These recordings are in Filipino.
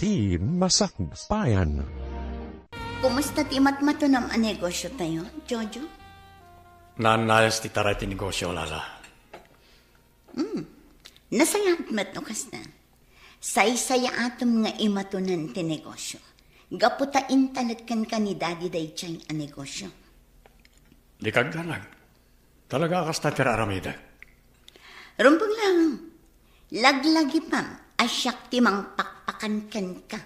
ti masakbayan. Kumusta ti matmato ng negosyo tayo, Jojo? Nanayas ti taray ti negosyo, Lala. Nasayat mat no kas na. Say-saya atom nga imatunan ti negosyo. Gaputain talagkan ka ni Daddy day tiyang a negosyo. Di kagdanag. Talaga akas na tira aramida. Rumpang lang. Laglagi pam, asyak ti mang pakpakan ka.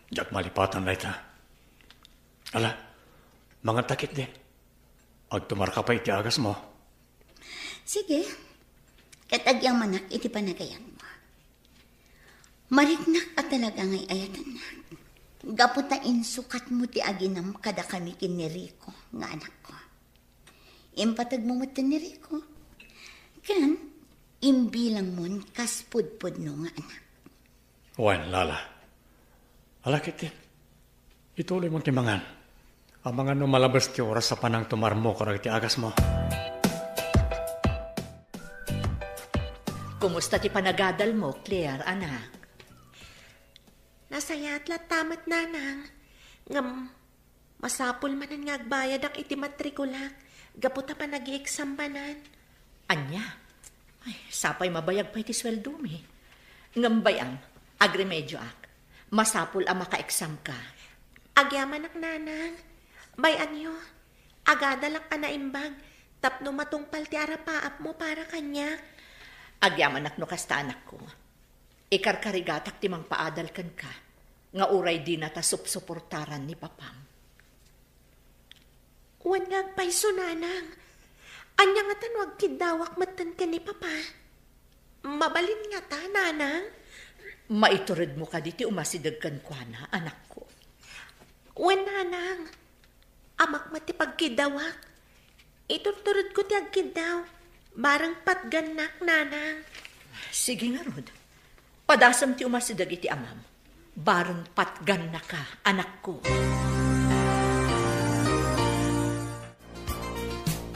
Diyak malipatan na ita. Ala, mga takit din. Agtumar ka pa iti agas mo. Sige, katagyang manak iti panagayan mo. Marignak at talaga ngay ayatan na. Gaputain sukat mo ti aginam kada kami kin ni Rico, nga anak ko. Impatag mo mo ni Rico. Kan, imbilang mo kaspud-pud no nga anak. Wan, Lala. Alakit din. Ituloy mong timangan. Ang mga numalabas ti oras sa panang tumarmo karag ti agas mo. Kumusta ti panagadal mo, Claire, anak? Nasayat la tamat nanang. Ngam, masapul manan nga agbayad ang iti matrikulak. Gaputa pa nag-i-exam manan. Anya? Ay, sapay mabayag pa iti sweldo mi. Ngambayang, agremedyo ak. Masapul ang maka-exam ka. Agyaman ak nanang. Bayan nyo. Agadalak anaimbag. Tapno matungpal ti arapaap mo para kanya. Agyaman ak no kasta anak ko. Ikarkarigatak ti mang paadal kan ka. Nga uray di na ta supsuportaran ni papam. Wan nga agpaiso nanang. Anya nga tanwag kidawak matan ka ni papa. Mabalin nga ta nanang. Maiturid mo ka diti umasidag kan kwa na, anak ko. Wan nanang. Amak mati pagkidawak. Iturturod ko ti agkidaw. Barang patganak nanang. Sige nga, Rod. Padasam ti umasidag iti amam. Barang patgan na ka, anak ko.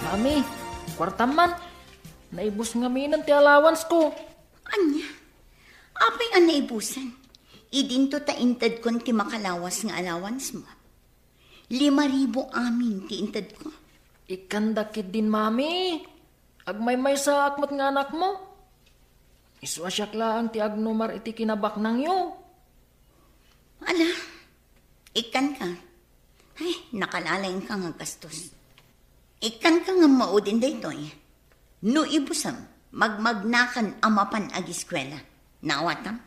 Mami, kwartaman. Naibus nga minan ti allowance ko. Anya? Apay ang naibusan? Idinto ta intad kon ti makalawas nga allowance mo. 5,000 amin ti intad ko. Ikandakit din, Mami. Agmay-may sa akmat nga anak mo. Iswasyak lang ti agnumar iti kinabak nang yo. Ala, ikan ka. Ay, nakalalain ka nga gastos. Ikan ka nga maudin dayto eh. No ibusam, magmagnakan amapan ag-eskwela. Nawatam?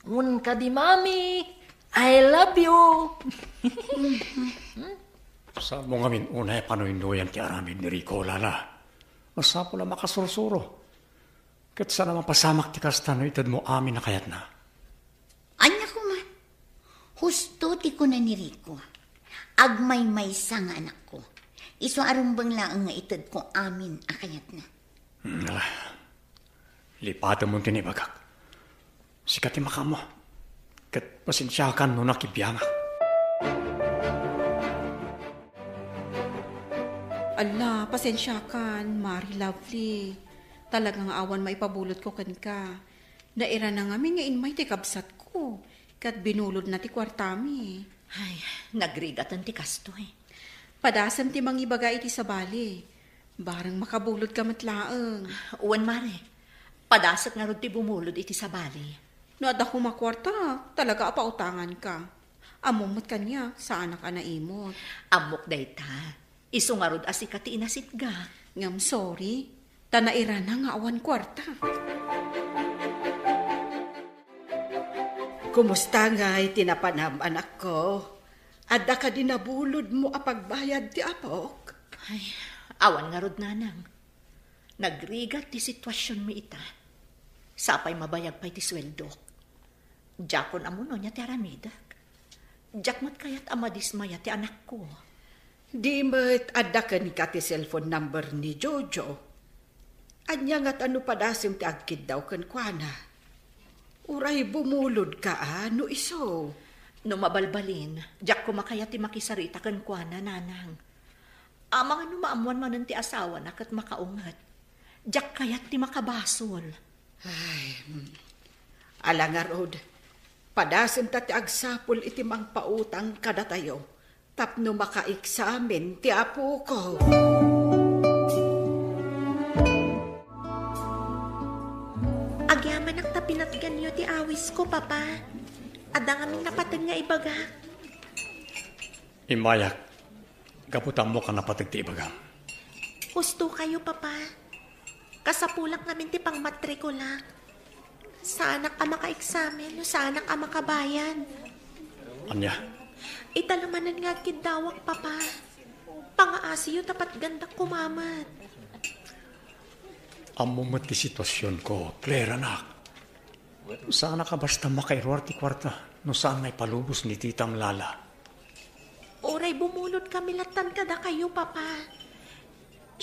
Un ka di, Mami. I love you. Sa mo ngamin unay panuinduyan ti aramid ni Rico, Lala. Masapo na makasursuro. Kat sana mapasamak ti kastano itad mo amin na kayat na. Anya ko man. Husto ti ko na ni Rico. Agmay-may sa nga anak ko. Iso arumbang laang nga itad ko amin akayat na. Lipatan mo tinibagak. Sikat ti makamo. Kat pasensyakan no nakibiyangak. Ala, pasensya kan, Mari Lovely. Talagang awan maipabulot ko kan ka. Naira na nga nga inmay ti kabsat ko. Kat binulod na ti kwartami. Ay, nagrigatan ti kasto eh. Padasam ti mangibaga iti sabali. Barang makabulod ka matlaang. Uwan, Mare. Padasat nga ron ti bumulod iti sabali. No ada kumakwarta, talaga apautangan ka. Amumot kanya, sa anak na imot. Amok dayta. Iso nga rod asika ti inasitga. Ngam sorry, tanaira na nga awan kwarta. Kumusta nga tinapanam anak ko? Ada ka din nabulod mo apagbayad ti apok? Ay, awan nga rod nanang. Nagrigat ti sitwasyon mi ita. Sapay mabayag pa iti sweldo. Jakon amuno niya ti aramidak. Jakmat kayat amadismaya ti anak ko. Di mo't adakan ka ti cellphone number ni Jojo. Anya nga't ano padasim ti agkid daw kan kuana. Uray bumulod ka no iso. No mabalbalin, jak ko makayat ti makisarita kan kuana nanang. Amang ano maamuan manan ti asawa na kat makaungat. Jak kayat ti makabasol. Ay, Alangarod, padasin ta ti agsapul iti mang pautang kada tayo. Tapno maka-examen ti apo ko. Agyaman ang tapinatgan niyo ti awis ko, Papa. Adang aming napatag nga ibaga. Imayak, gaputan mo ka napatag ti ibagam. Gusto kayo, Papa. Kasapulak namin ti pang matrikula. Saan ang maka-examen, saan ang makabayan. Anya? Italamanan nga kidawak, Papa. Pangaasiyo tapat ganda kumamat. Amo mo ti sitwasyon ko, Claire, anak. Saan ka basta makairwar ti kwarta no saan may palubos ni Titang Lala? Oray bumulod kami latan kada kayo, Papa.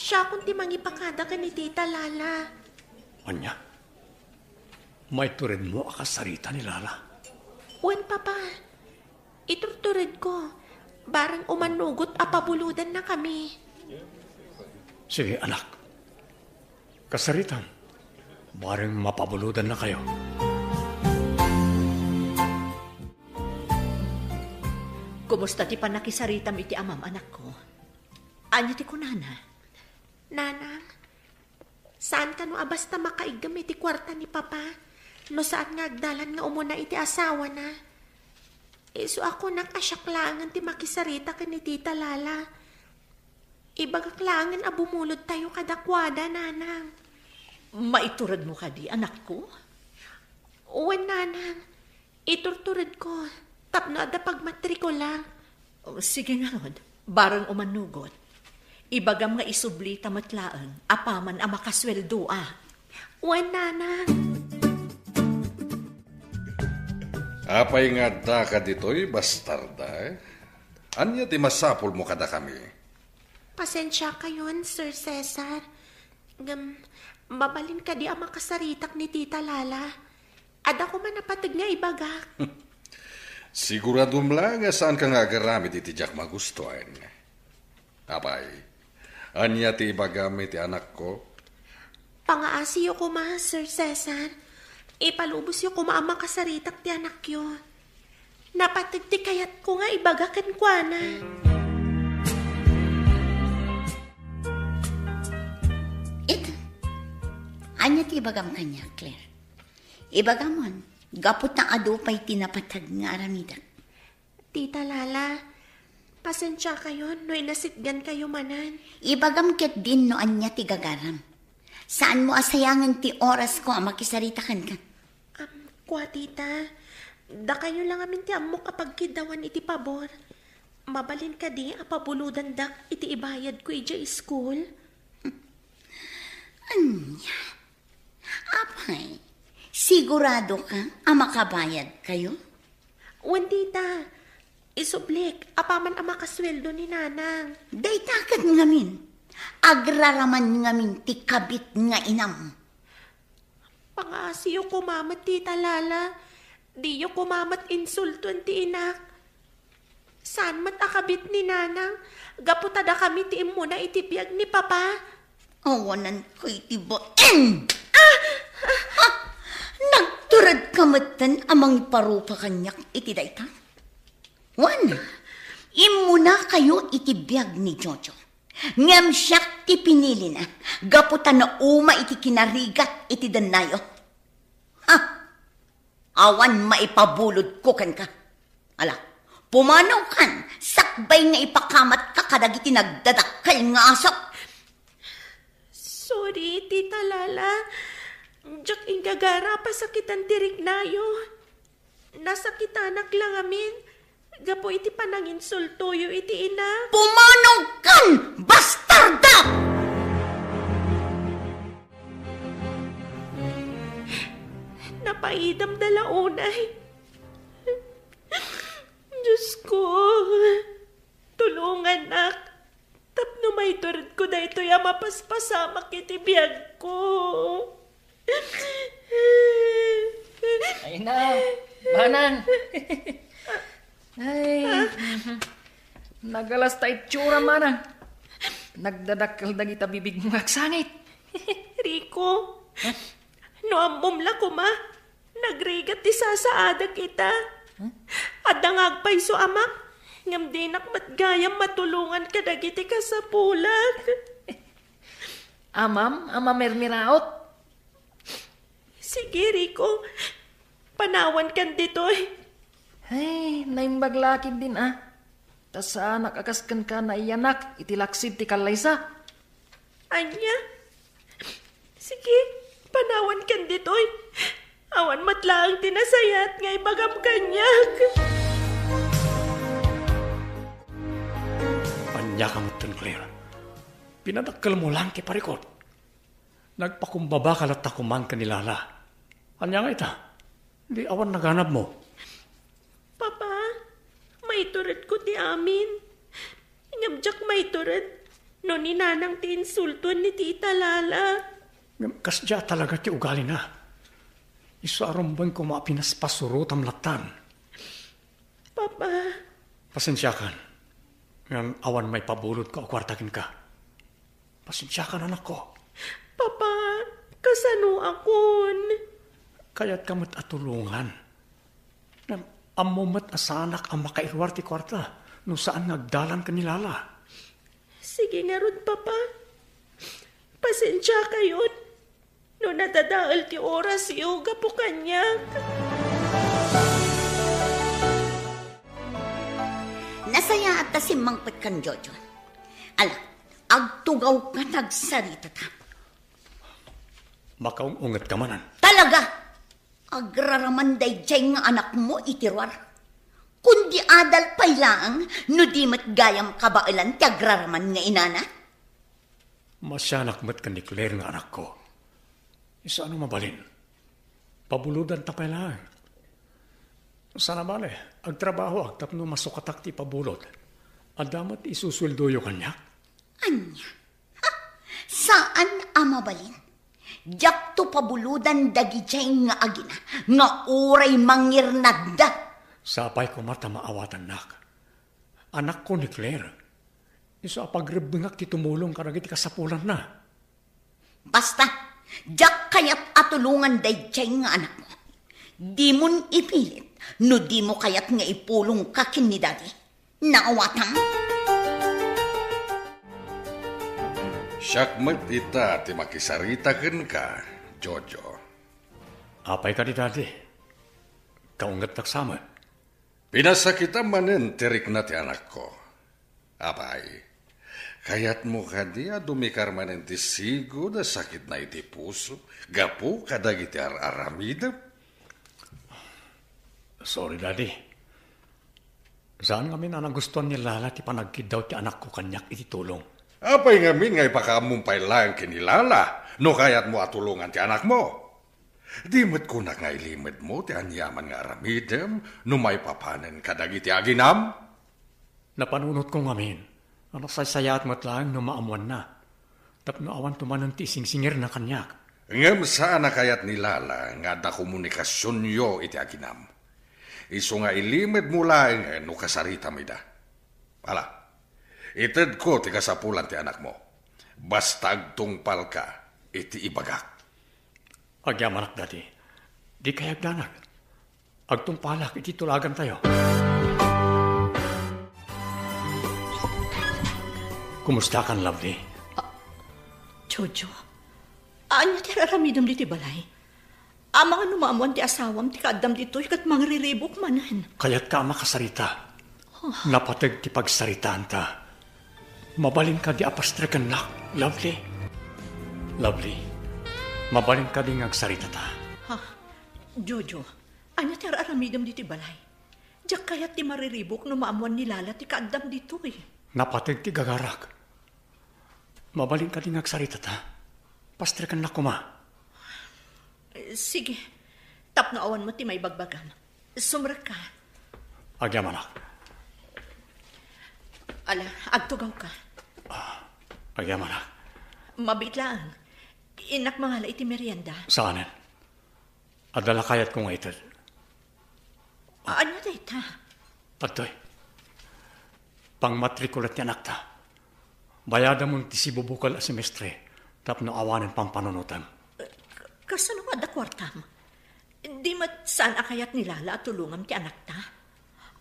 Siya kung ti mangipakada ka ni Tita Lala. Anya? May turid mo akasarita ni Lala. Wan, Papa. Iturturid ko. Barang umanugot apabuludan na kami. Sige, anak. Kasaritan. Barang mapabuludan na kayo. Kumusta ti panakisaritam iti amam, anak ko? Anya ti kunana? Nanang, saan ka no abasta makaigam iti kwarta ni Papa? No saan nga agdalan nga umuna iti asawa na? So ako nakasyaklangan ti makisarita ka ni Tita Lala. Ibagaklangan abumulod tayo kadakwada, Nanang. Maiturad mo ka di, anak ko? Uwan, Nanang. Iturturad ko. Tapno ada pagmatrikula. Sige nga rod, barang umanugot. Ibagam nga isubli tamatlaan, apaman ang makasweldo Uwan, Nanang. Apay nga da ka dito'y bastarda eh. Anya ti masapul mo kada kami? Pasensya kayon, Sir Cesar. Mabalin ka di ang makasaritak ni Tita Lala. Ada ko man napatag nga ibagak. Siguradum lang saan ka nga garamit iti jak magustuhan. Apay, anya ti ibagamit ti anak ko? Pangaasiyo ko Sir Cesar. Ipalubos yung kumaama kasaritak ti anak yun. Napatag ti kayat ko nga ibagakan kwa na. Ito. Anya ti ibagam kanya, Claire. Ibagamon, gapot na adupay tinapatag nga aramida. Tita Lala, pasensya kayo no inasitgan kayo manan. Ibagam ket din no anya ti gagaram. Saan mo asayangan ti oras ko ang makisaritakan ka? Kwa tita, da kayo lang amin ti amok kapag kidawan iti pabor. Mabalin ka di apabuludan dak iti ibayad ko ija school. Anya? Apay, sigurado ka ang makabayad kayo? Wan tita, isublik, apaman ang makasweldo ni Nanang. Daytakat ngamin, agraraman ngamin ti kabit nga inam. Pangasiyo kumamat, Tita Lala. Di yo kumamat insulton ti inak. Saan mat akabit ni Nanang? Gaputada kami ti muna itibiyag ni Papa. Awanan ko itiboen! Nagturad kamatan amang iparupa kanyak iti dayta. Wan, imuna kayo itibiyag ni Jojo. Ngam siyak ti pinili na, gaputan na uma iti kinarigat iti danayo. Ha? Awan maipabulod ko kan ka. Ala, pumanaw kan, sakbay nga ipakamat ka kadag iti nagdadakal nga asap. Sorry, Tita Lala. Diyak ingagara pa sakitan tirik nayo. Nasakitanak lang amin. Gapo iti pananginsultuyo iti ina. Pumanaw kan, bastarda! Napaidam dalaunay. Diyos ko, tulungan nak. Tapno may turid ko na ito yung mapaspasamak iti biyag ko. Ay na, Manang. Ay, nagalas tayo tsura, Manang. Nagdadakal dagita bibig mo aksangit. Rico, no ambom la ko ma. Nagriga kat isasaada kita. At dangagpay so amak, ngam di nakmatgayam matulungan ka dagiti ka sa pulag. Ama mermiraot. Sige, Rico. Panawan kan ditoy. Hey, naimbaglakid din Tas anak akaskan ka na iyanak, itilaksid ti kalaysa. Anya? Sige, panawan kan ditoy. Awan matlaang tinasayat nga ibagam kanyak. Anya ka mo't Claire. Pinadakkel mo lang kay parikot. Nagpakumbaba ka lat takuman kanilala. Anya nga ita? Di awan naganap mo. Papa, may turet ko ti amin. Ingabjak may turet. No ni nanang ti insultuan ni Tita Lala. Kasya talaga ti ugali na. Isu arumbang ko mapinaspasuro tamlatan. Papa. Pasensya kan. Ngayon awan may pabulod ka o kwartakin ka. Pasensya kan anak ko. Papa, kasano akon? Kaya't kamot atulungan. Amumat asanak ang makairwar ti kwarta. No saan nagdalan ka nilala. Sige nga ron, Papa. Pasensya kayon. No natadaal ti oras yoga po kanyak. Nasaya at tasimangpit kan Jojo. Ala, agtugaw ka nagsarita ta. Makaungungat ka manan. Talaga! Agraraman day jay nga anak mo itirwar. Kundi adal pailang, no di mat gayam kabailan ti agraraman nga inana. Masyanak mat kan ni Claire nga anak ko. Isa ano mabalin? Pabuludan ta pailang. Sana bale, agtrabaho agtapno masukatak ti pabulod. Adamat isusweldoyo kanyak. Anya? Ha? Saan amabalin? Diyak to pabuludan dagijay nga agina, nga uray mangirnagda. Sapay ko mata maawatan nak. Anak ko ni Claire. Iso apagrebengak ti tumulong karagiti kasapulan na. Basta, diyak kayat atulungan dagijay nga anak mo. Di mon ipilit, no di mo kayat nga ipulong ka kin ni daddy. Naawatan? Syakmat ita ti makisaritaken ka, Jojo. Apay ka di dati. Kaungat naksama. Pinasa kita manen tirik na ti anak ko. Apay, kayat mo kadi dumikar manen ti sigo da sakit na iti puso. Gapu kadagiti aramida. Sorry, Daddy. Saan ngamin na nagustuhan ni Lala ti panagkid daw ti anak ko kanyak iti tulong? Apay ngamin nga ipakamumpay lang kinilala, no kayat mo atulungan ti anak mo. Di mo't kunak nga ilimid mo ti anyaman nga aramidem, no may papanen kadagiti aginam. Napanunot ko ngamin, ano saysayat mo't lang no maamuan na. Tapno awan tumanon ti singsingir na kanyak. Ngam saan na kayat nilala nga da komunikasyon yo iti aginam. Iso nga ilimid mo lang no kasarita mi da. Ala, ited ko ti kasapulan ti anak mo. Basta agtungpal ka, iti ibagak. Agyamanak, Daddy. Di kayag danak. Agtungpalak, iti tulagan tayo. Kumusta kan, lovely? Jojo, anya ti raramidam di ti balay? Mga numaamuan ti asawam ti kaadam dito kat mangriribok manan. Kaya't ka makasarita. Napatag ti pagsaritaan ta. Mabalin ka di apastrekan nak, lovely. Lovely, mabalin ka di ngagsarita ta. Ha, Jojo, anya ti raramidam di ti balay? Diyak kaya't ti mariribok numaamuan ni Lala ti kaadam dito Napatag ti gagarak. Mabalin ka di ngagsarita ta. Pastrekan na kuma. Sige, tap na awan mo ti may bagbagam. Sumrak ka. Agyamanak. Ala, agtugaw ka. Agyamanak. Mabit lang. Inak mga iti merienda. Saanin? Adala kayat ko nga ito. Anya da ita? Pagtoy. Pangmatrikulat ni anak ta. Bayada mo ti si bubukal a semestre. Tapno awanin pang panunutan. Kasano nga da kwartam? Di mat saan akayat nilala at tulungan ti anak ta?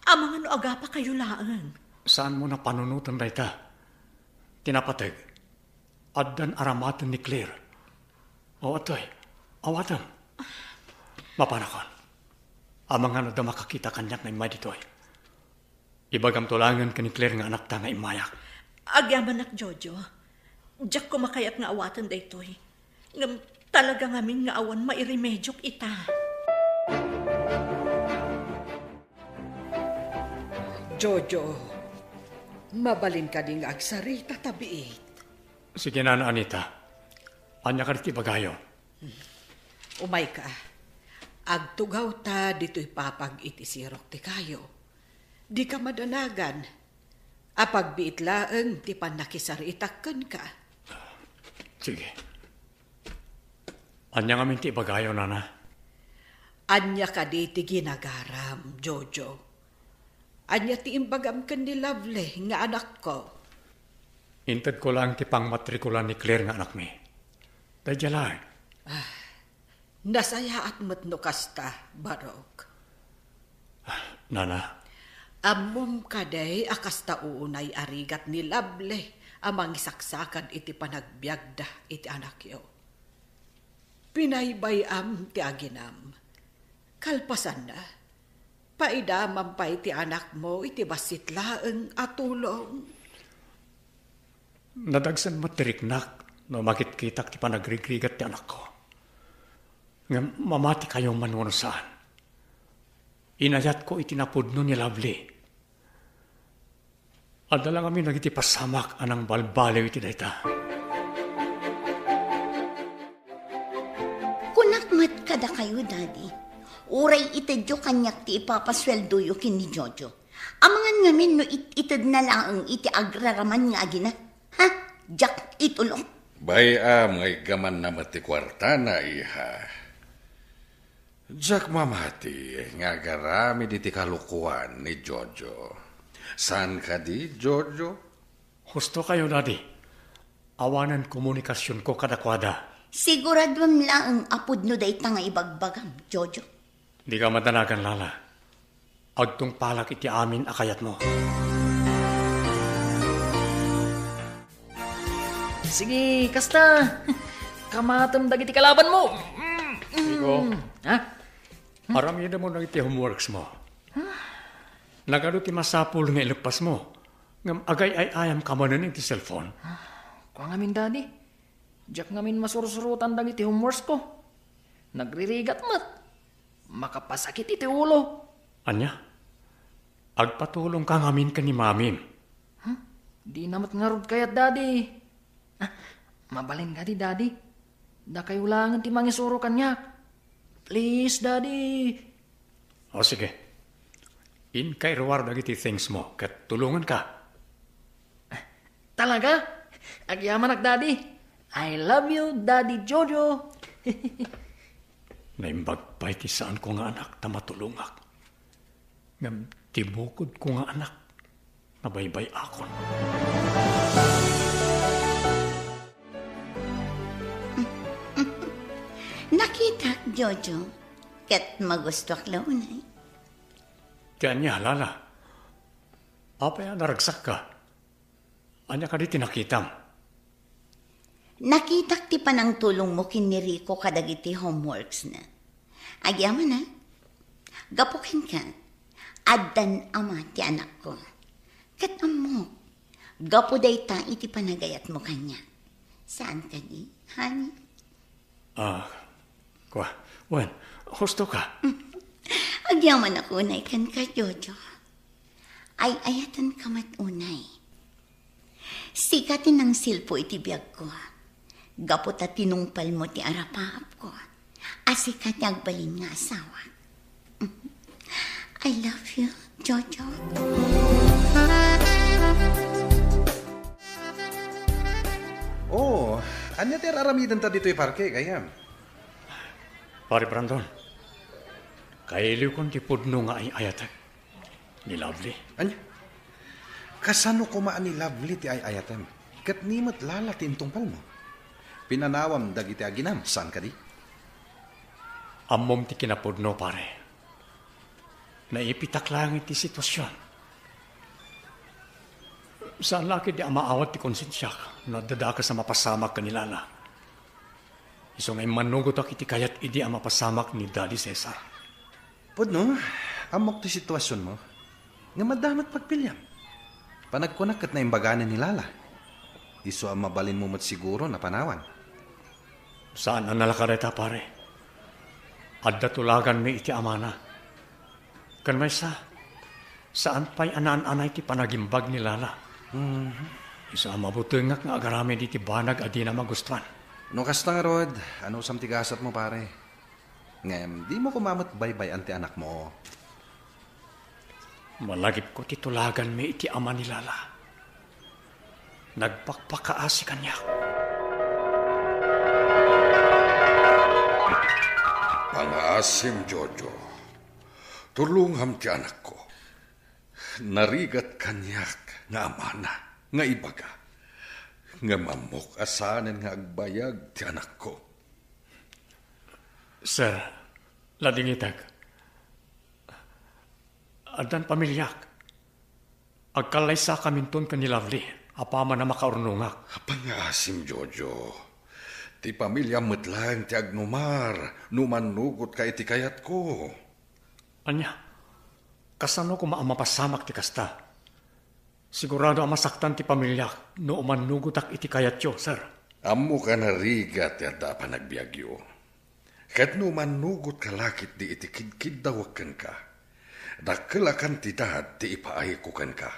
Amang ano aga pa kayo laang. Saan mo na panunutan day ta? Tinapatag. Addan aramatan ni Claire. O atoy, awatan. Mapanakon. Amang ano da makakita kanyak na imay ditoy. Ibagam tulangan ka ni Claire nga anak ta nga imayak. Agyaman nak Jojo. Diyak ko makayat nga awatan daytoy. Ngam talaga ngamin nga awan mairemedyo'k ita. Jojo, mabalin ka ding agsarita tabiit. Sige na, Anita. Anya ka rin bagayo. Umay ka. Agtugaw ta dito'y papag itisirok ti kayo. Di ka madanagan. Apag biit laeng ti panakisaritakken ka. Sige. Anya nga minti bagayo, Nana. Anya ka di ti ginagaram, Jojo. Anya ti imbagam ken ni Lovely nga anak ko. Intad ko lang ti pangmatrikulan ni Claire nga anak mi. Dadya lang. Nasaya at matno kasta, Barok. Nana. Amom kaday akasta uunay arigat ni Lovely amang isaksakan iti panagbiagda iti anak yo. Pinaybayam ti aginam. Kalpasan na. Paidamam pa iti anak mo, iti basit laeng atulong. Nadagsan matiriknak no makitkitak ti panagrigrigat ti anak ko. Nga mamati kayong manunusaan. Inayat ko itinapudno ni Lovely. Adala kami nagiti pasamak anang balbalew iti dayta. Kunakmat kada kayo, Daddy. Uray itadyo kanyak ti ipapasweldo yu kin ni Jojo. Amangan ngamin no itad na lang iti agraraman nga agina. Ha? Jack itulong. Bayam ngay gaman na mati kwarta na iha. Jack mamati nga garami di ti kalukuan ni Jojo. Saan ka di, Jojo? Husto kayo, Daddy. Awanan komunikasyon ko kadakwada. Siguradwam lang ang apod no day nga ibagbagam, Jojo. Di ka madanagan, Lala. Agtong palak iti amin akayat mo. Sige, kasta. Kamatam dagiti kalaban mo. Iko, Ha? aramida mo na iti homeworks mo. Nagano ti masapul nga ilagpas mo. Ngam agay ay ayam ka manan iti cellphone. Kuha ngamin, Daddy. Diyak ngamin masursurutan dagiti homeworks ko. Nagririgat mat. Makapasakit iti ulo. Anya? Agpatulong ka ngamin ka ni Mamim. Di namat ngarod kayat, Daddy. Mabalin ka di, Daddy. Da kayo langan ti mangisuro kanyak. Please, Daddy. O sige. In kay reward agiti things mo. Kat tulungan ka. Talaga? Agyaman ak, Daddy. I love you, Daddy Jojo. Naimbagpay ti saan ko nga anak na matulungak. Ngam tibukod ko nga anak na baybay akon. Nakita, Jojo. Kat magusto ak launay. Kaya niya, Lala. Apaya naragsak ka. Anya ka di tinakitam. Nakitak ti panang tulong mo kin ni Rico kadagiti homeworks na. Agyaman na. Gapukin ka. Addan ama ti anak ko. Kat mo. Gapu day ta iti panagayat mo kanya. Saan ka di, honey? Wen, husto ka. Agyaman ako unay kan ka, Jojo. Ay ayatan ka matunay. Sikatin ng silpo iti biyag ko. Gapot at tinungpal mo ti arapaap ko. Asikat niya agbalin nga asawa. I love you, Jojo. Oh, anya ti aramidan ta dito'y parke, kayam. Pare Brandon, kailiw kong tipudno nga ay ayatag. Ni Lovely. Anya? Kasano kumaan ni Lovely ti ay ayatem? Kat nimot lala ti intungpal mo. Pinanawam dagiti aginam, saan ka di? Amom ti kinapudno, pare. Naipitak lang iti sitwasyon. Saan laki di amaawat ti konsensya na dadaka sa mapasamak kanilala. Iso ngay manugot ak iti kayat idi ang mapasamak ni Daddy Cesar. Pudno, amok ti sitwasyon mo. Nga madamat pagpilyam. Panagkunak kat na imbaganan ni Lala. Iso ang mabalin mo mat siguro na panawan. Saan ang nalakareta, pare? Adda tulagan mi iti amana. Kan may saan pa'y anaan-anay ti panagimbag ni Lala. Isa ang mabutungak nga agarami di ti banag adi na magustuhan. No kasta nga, Rod, ano sam tigasat mo, pare? Ngem, di mo kumamot baybay anti anak mo. Malagip ko titulagan mi iti ama ni Lala. Nagpakpakaasi kanya. Pangaasim, Jojo. Tulungham ti anak ko. Narigat kanyak nga amana, nga ibaga. Nga mamok asanen nga agbayag ti anak ko. Sir, ladingitag. Adan pamilyak. Agkalaysa kaminton ka ni Lovely. Apama na makaurnungak. Pangaasim, Jojo. Ti pamilya metlang ti agnumar. Numanugot ka iti kayat ko. Anya, kasano ko maamapasamak ti kasta? Sigurado ang masaktan ti pamilyak no umanugutak iti kayatyo, sir. Amo ka narigat yada pa nagbiagyo. Kat no manugot ka lakit di iti kidkid dawakan ka. Dakalakan ti dad ti ipaayikukan ka.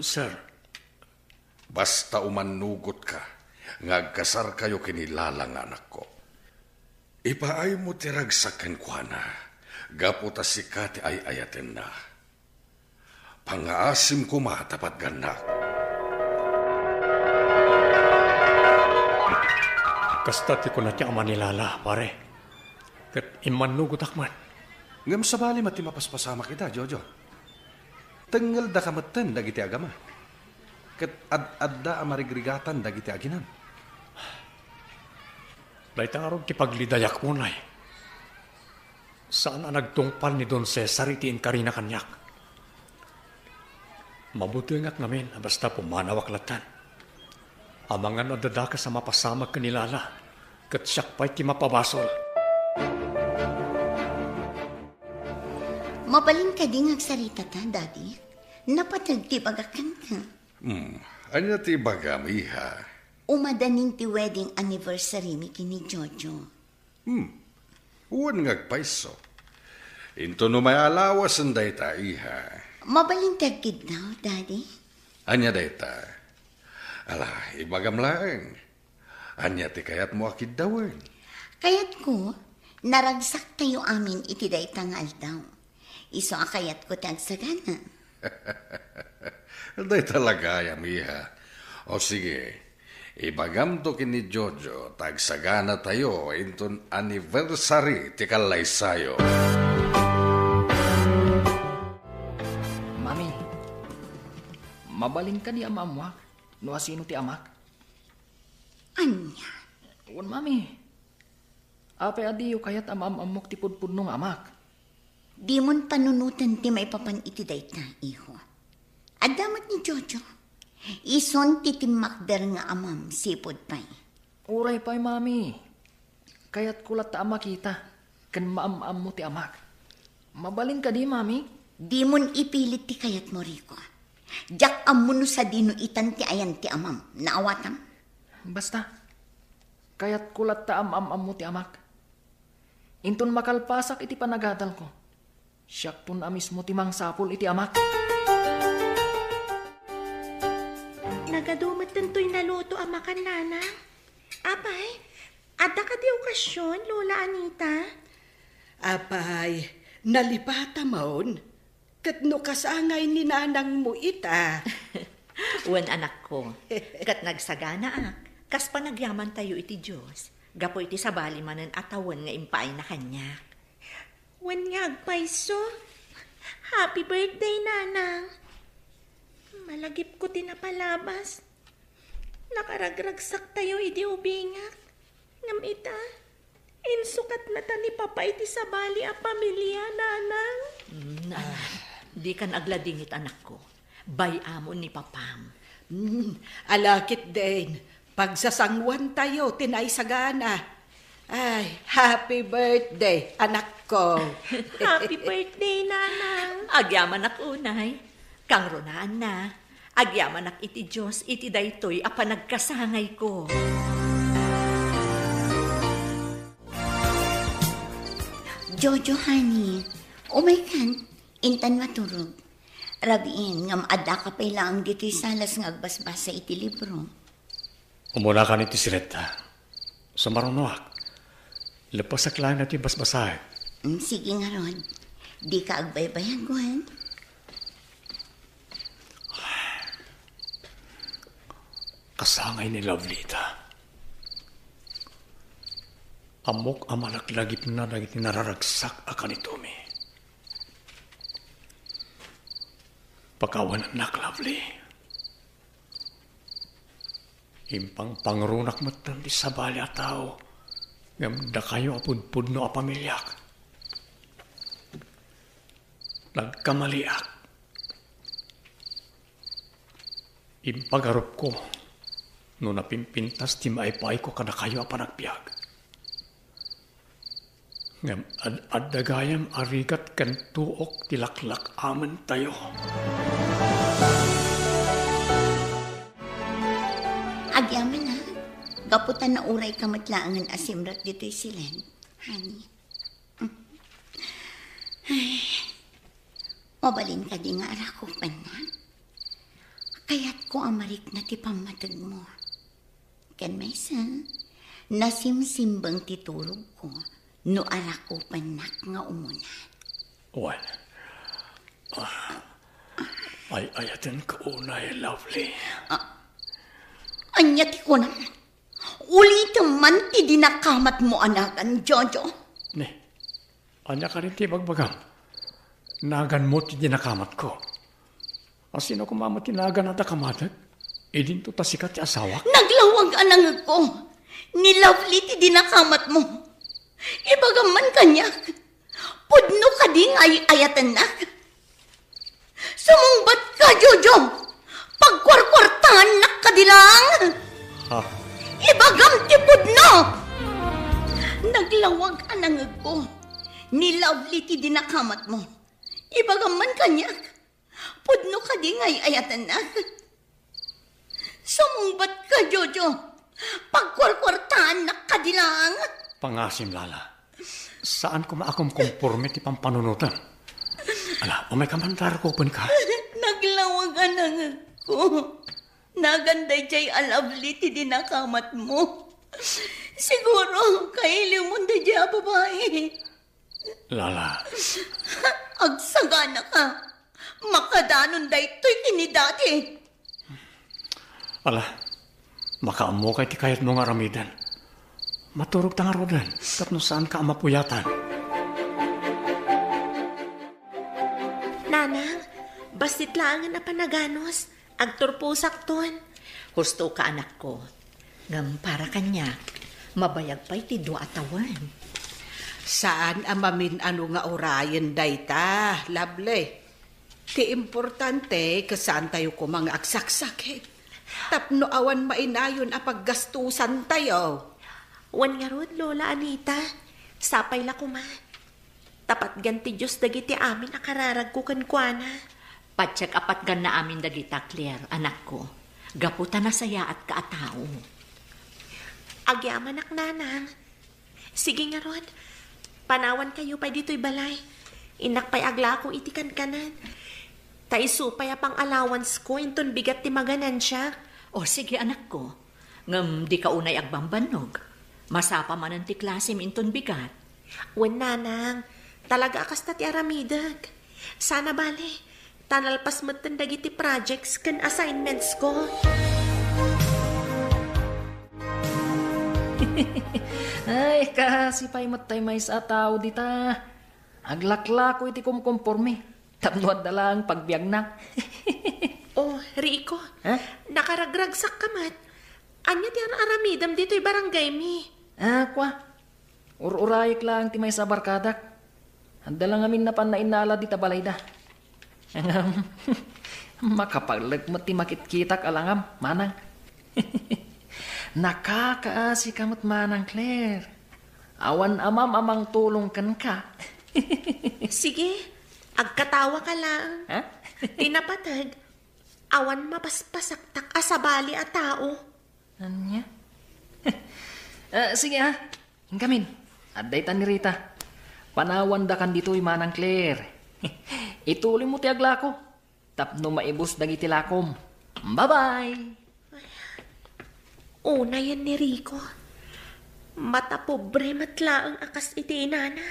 Sir. Basta umanugot ka, ngagkasar kayo kinilalang anak ko. Ipaay mo ti ragsakan kwa na, gaputa si ka ti ay ayaten na. Pangaasim ko matapat ganak. Kasta ti ko na ti ama ni Lala, pare. Kat imanugot akman. Ngam sabali mati mapaspasama kita, Jojo. Tengel da kameten dagiti agama. Kat adda amarigrigatan dagiti aginan. Daytarog ti paglidayak mo na. Saan ang nagtungpal ni Don Cesar iti inkarina kanyak? Mabuti ngak ngamin, basta pumanawaklatan. Amangan nadadaka sa mapasamag kanilala, kat siyak pa'y ti mapabasol. Mabalin ka din agsarita ta, Daddy. Napatagtibagakan ka. Anya ti bagam, iha? Umadaning ti wedding anniversary mi kini Jojo. Uwan ngagpaiso. Into no may alawas ang dayta, iha. Mabalin tagkid daw, Daddy. Anya dayta. Ala, ibagam laeng. Anya ti kayat mo akid dawen. Kayat ko, naragsak tayo amin iti dayta nga aldaw. Iso akayat ko tagsagana. Day talaga, yamiha. O sige, ibagam to kini Jojo, tagsagana tayo inton anniversary ti kalaysayo. Mami, mabalin ka di amamwak, no asino ti amak? Anya? Uwan, mami. Ape adiyo kayat amamok ti pudpudnong amak. Di mon panunutan ti maipapan iti dayta, iho. Adamat ni Jojo. Ison ti timakder nga amam, sipod pa'y. Uray pa'y, mami. Kayat kulat ta amak kita. Kan maam-am mo ti amak. Mabalin ka di, mami. Di mon ipilit ti kayat mo, Rico. Jak amuno sa dino itan ti ayan ti amam. Naawatam? Basta. Kayat kulat ta am-am mo ti amak. Inton makalpasak iti panagadal ko. Siyak tun amis mo ti mangsapol iti amak. Nagadumat tanto'y naluto amakan, nanang. Apay, ada ka di okasyon, Lola Anita? Apay, nalipata maon. Kat no kasangay ni nanang mo ita. Wan anak ko, kat nagsagana kas panagyaman tayo iti Diyos. Gapo iti sabali manen atawan nga impay na kanya. Wan nga agpaiso. Happy birthday, nanang. Malagip ko tinapalabas. Nakaragragsak tayo iti ubingak. Ngam ita, Insukat na ta ni Papa iti sabali a pamilya, nanang. Di ka nagladingit, anak ko. Bayamon ni Papam. Alakit din. Pagsasangwan tayo, tinaysagana. Ay, happy birthday, anak ko. Happy birthday, nanang. Agyaman ak unay. Kang runaan na. Agyaman ak iti Diyos, iti daytoy a panagkasangay ko. Jojo, honey, umay intan maturog. Rabiin, ngam adda ka pa'y lang dito'y salas nga agbasbasa iti libro. Umuna ka ni Tisireta. Sa marunuak. Lepas ak lang natin basbasahin. Sige nga ron. Di ka agbaybayaguan. Kasangay ni Lovelita. Amok amalaklagip na nagiti nararagsak akan ni Tommy. Pagkawan anak, Lovely. Impang pangrunak matan di sabali a tao. Ngamda kayo apudpud no a pamilyak. Nagkamaliak. Impagarup ko. No napimpintas ti maipay ko kada kayo a panagbiag. Ngam ad-adagayam arigat kan tuok tilaklak aman tayo. Agyaman na. Gaputan na uray kamatlaangan asimrat dito'y silen. Honey. Ay, mabalin ka di nga arakupan na. Kaya't ko amarik na ti pamatag mo. Kan may sa, nasimsimbang titurog ko. No arako panak nga umuna. Wan. Ay ayatan ka unay, Lovely. Anya ti ko naman. Ulitin man ti dinakamat mo anakan, Jojo. Ne, anya ka rin ti bagbagam. Nagan mo ti dinakamat ko. Asino kumama tinagan at akamatag? Idin to tasikat ti asawak? Naglawag anang ko. Ni Lovely ti dinakamat mo. Ibagaman kanya. Pudno ka di nga ayatan na. Sumungbat ka, Jojo. Pagkwarkwartahan na ka di lang. Ha? Ibagam ti pudno. Naglawag anang ko. Ni Lovely ti dinakamat mo. Ibagaman kanya. Pudno ka di nga ayatan na. Sumungbat ka, Jojo. Pagkwarkwartahan na ka di lang. Pangasim, Lala. Saan ko maakom komporme ti pampanunutan? Ala, umay kamandar ko pun ka. Naglawag anang ko. Naganday jay Lovely ti dinakamat mo. Siguro, kailiw mo da jay babae. Lala. Agsagana ka. Makadanon da ito'y kinidati. Ala, makaamo kay ti kayat mo nga ramidan. Maturog tanga rodan, tapno saan ka mapuyatan. Nanang, basit lang na panaganos. Agturpusak ton. Husto ka, anak ko. Ngam para kanya, mabayag pa'y ti dua atawan. Saan amamin ano nga orayan dayta, Lovely? Ti importante, kasaan tayo ko mga agsaksak eh. Tapno awan mainayon a paggastusan tayo. Wan nga rod, Lola Anita. Sapay la kuma. Tapat ganti Diyos dagiti amin nakararag ko kankwana. Patsyak apat gan na amin dagita, Claire, anak ko. Gaputan na saya at kaatao. Agyaman ak nanang. Sige nga rod. Panawan kayo pa dito'y balay. Inak pa'y agla ko itikan kanan. Taisupay apang allowance ko inton bigat ti maganan siya. O sige, anak ko. Ngam di ka unay agbambanog. Masapa man ang ti klase minton bigat. Wen nanang, talaga akas na ti aramidag. Sana bale, tanalpas mo dagiti projects kan assignments ko. Ay, kasi pa'y matay may sa tao dita. Aglakla ko iti kumkomporme. Tapno at dalang pagbiagnak. Oh, Rico, nakaragragsak ka mat. Anya ti aramidam dito'y barangay mi. Kwa, Ururayik lang ti may sa barkadak. Handa lang amin na panainala di tabalay da. Makapaglag mo ti makitkitak alangam, manang. Nakakaasi kamot manang, Claire. Awan amang tulong kan ka. Sige, agkatawa ka lang. Ha? Tinapatag, awan mapaspasaktak asabali a tao. Anya? Sige ha, hingkamin. Aday ta ni Rita. Panawan da kan dito'y manang Claire. Ituloy mo ti aglako. Tapno maibos dagiti lakom. Bye-bye! Una yan ni Rico. Mata pobre matlaang akas iti inana.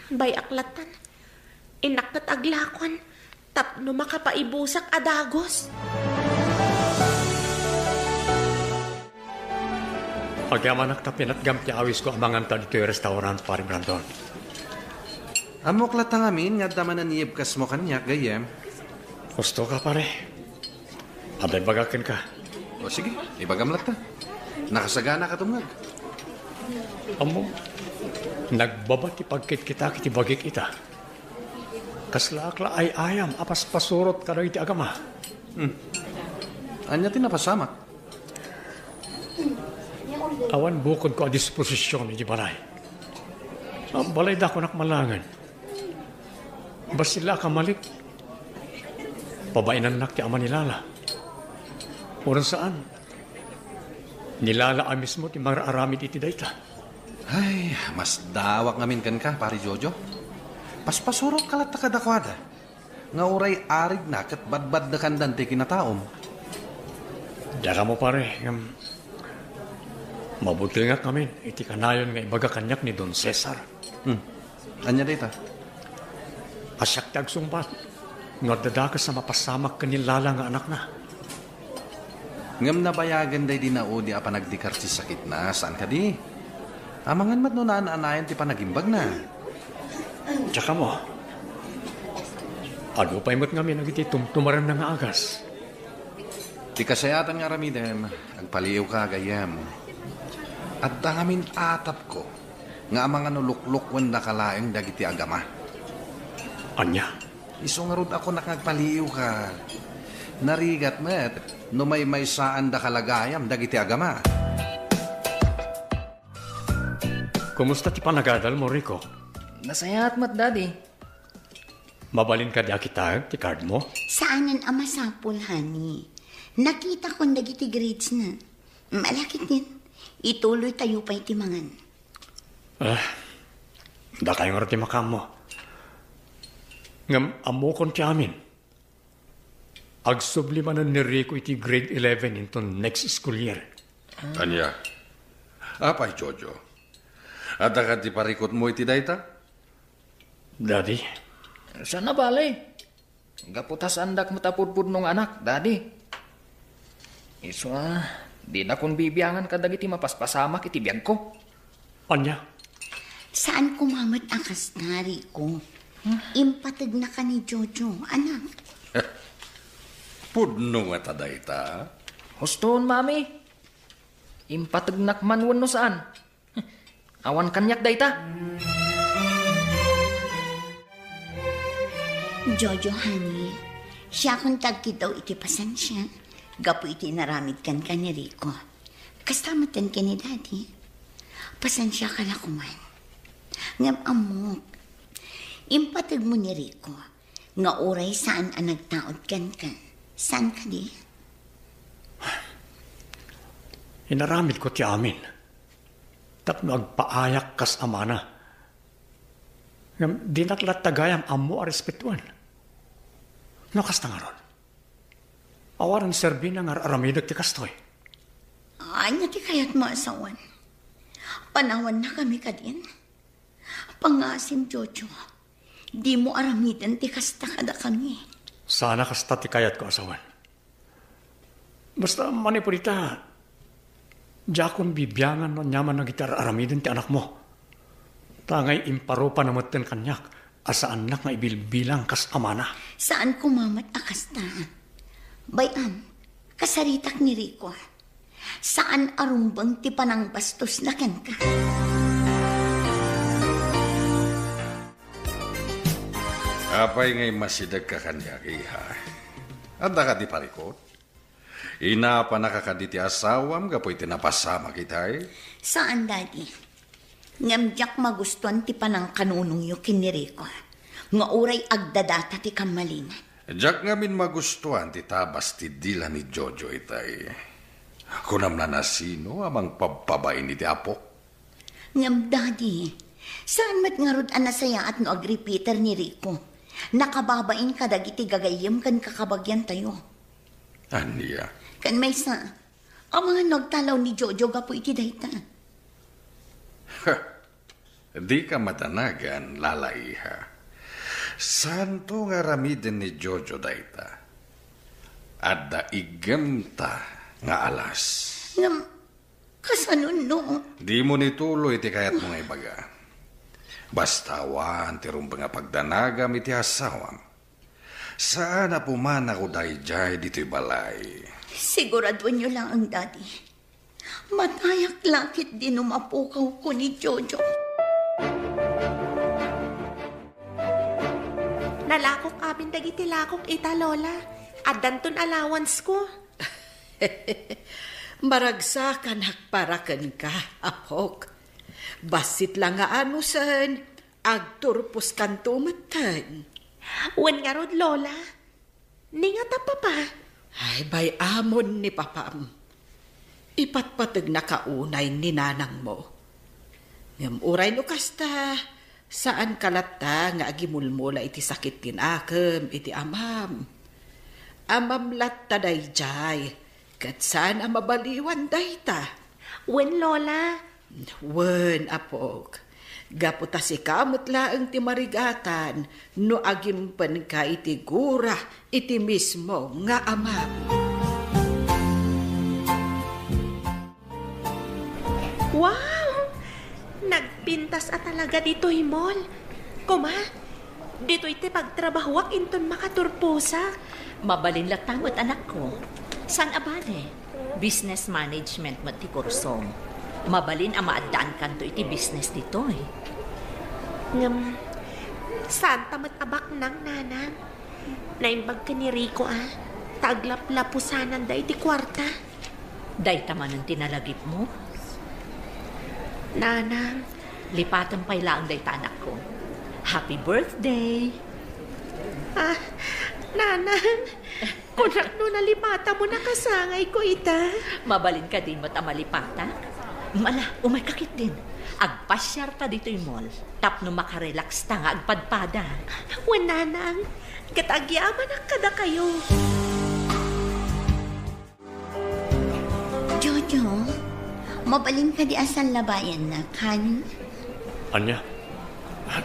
Bay aklatan. Inaktat aglakon. Tapno makapaibusak adagos. Pagyaman naktapin at gamti awis ko amangan ta dito yung restaurant, paring Brandon. Amok latang amin, nga daman na niyib kas mo kanyak, gayem. Gusto ka, pare. Aday bagakin ka. O sige, ibagam lata. Nakasagana ka tumag. Amo, nagbabati pagkit kita kiti bagik ita. Kaslakla ay ayam, apas pasurot ka na iti agama. Anya tinapasamak. Awan bukod ko a disposisyon iti balay. Ang balay da ko nakmalangan. Basila ka malik. Pabainan nak ti ama nilala. Oran saan? Nilala mismo ti mga aramid iti dayta. Ay, mas dawak ngamin kan ka, pari Jojo. Paspasurot kalat ta kadakwada. Nga uray arig na kat badbad na kandan ti kinataom. Daka mo pare, mabuti nga kami, iti kanayon nga ibaga kanyak ni Don Cesar. Anya dita? Asyak ti agsumbat, nga dadakas sa mapasamak kanilala nga anak na. Ngam nabayagan day dinaudi a panagdikar si sakit na, saan ka di? Amangan mat no naan-anayan ti panagimbag na. Tsaka mo, ado pa'y mo't ngamin nagiti tumtumaran na nga agas. Ti kasayatan nga ramidem, agpaliw ka gayam. At tangamin atap ko, nga amangan ulukluk wen nakalaeng dagiti agama. Anya? Iso nga rod ako nakagpaliw ka. Narigat met, no may saan da kalagayam dagiti agama. Kumusta ti panagadal mo, Rico? Nasayat mat, Daddy. Mabalin ka di akitag, ti card mo? Saanan ang masapul, honey? Nakita ko dagiti grades na. Malakit din. Ituloy tayo pa itimangan. Da kayo nga ti makam mo. Ngam amo kon ti amin. Agsublimanan ni Rico iti grade 11 into next school year. Anya? Apay, Jojo. At ti parikot mo iti dayta? Daddy? Sana balay. Gaputas andak matapudpud nung anak, Daddy. Iso di na kung bibiyangan ka dagiti mapaspasamak iti biyag ko. Anya? Saan kumamat akas na, Rico? Impatag na ka ni Jojo, anak. Pudno nga tadayta. Huston, Mami. Impatagnak manwan no saan. Awan kanyak dayta. Jojo, honey, siya kung tagkid daw iti pasensya. Gapo iti naramid kan ka ni Rico. Kastamatan ka ni Daddy. Pasensya ka na kuman. Ngam amok. Impatag mo ni Rico. Nga oray saan ang nagtaod kan ka. Saan ka di? Inaramid ko ti amin. Tapno agpaayak kas amana. Ngam di naklat tagayam amo a respetuan. Nakas na nga ron. Awaran serbi na nga aramidag ti kastoy. Anya ti kayat mo asawan. Panawan na kami ka din. Pangasim, Jojo. Di mo aramidan ti kasta kada kami. Sana kasta ti kayat ko asawan. Basta manipurita, jakon bibyangan no nyaman na gitar aramidan ti anak mo. Tangay imparupa na maten kanyak, asa anak nga ibilbilang kas amana. Saan kumamat akasta? Bayan, kasaritak ni Rico. Saan arumbang ti panang bastos na ken ka? Apay ngay masidag ka kanya, iha. Anda ka di palikot. Inapa nakakaditi asawam, kapoy tinapasama kita eh. Saan, Daddy? Ngamjak magustuhan ti panang kanunong yu kiniriko. Nga uray agdadata ti kamalinan. Jak ngamin magustuhan ti tabas ti dila ni Jojo itay. Kunam na nasino amang pagpabain ni ti Apo. Ngam, Daddy, saan mat nga rod anasaya at no agrepeater ni Rico? Nakababain ka dagiti gagayam kan kakabagyan tayo. Aniya? Kan may sa, ang mga nagtalaw ni Jojo gapo iti dayta. Di ka matanagan, lalaiha. Santo nga ramiden ni Jojo dayta. Adda igamta nga alas. Ngam, kasanun no? Di mo nituloy iti kayat mga ibaga. Bastawan ti rumbang pagdanagam iti asawam. Saan na pumana ko dayjay dito'y balay? Siguraduan niyo lang ang Daddy. Matayak lakit din umapukaw ko ni Jojo. Nalakok amin dagiti lakok ita, Lola. At danton allowance ko. Maragsakan hakparakan ka, Apok. Basit lang nga anusan, agturpos kan tumatan. Wen nga rod, Lola. Ningat ang papa. Ay, bay amon ni papam. Ipatpatag na kaunay ni nanang mo. Ngam uray no kasta, saan kalata nga agimulmula iti sakit tinakam, iti amam. Amam latta dayjay, kat saan ang mabaliwan dayta. Wen, Lola. Wen, Apok. Gaputa si kamot laang ti marigatan, no agimpan ka iti gura, iti mismo nga amam. Wow! Nagpintas at talaga dito himol. Kuma, dito iti pagtrabahuak inton makaturpusa. Mabalin latamot anak ko. San abane? Business management mo ti kursong. Mabalin ang maadaan kanto iti business dito eh. Ngam, saan tamat abak nang nanang? Naimbag ka ni Rico taglap-lapusanan da iti kwarta. Day taman ang tinalagip mo. Nanang, Lipatan pa'y laang day tanak ko. Happy birthday! Nanang, kunak no nalipata mo nakasangay ko ita. Mabalin ka din mo't amalipata? Mala, umakakit din. Agpasyar ta dito yung mall. Tap no makarelax ta nga agpadpada. Wen, nanang, katagyaman ang kada kayo. Jojo, mabalin ka di asal labayan na, kan? Anya,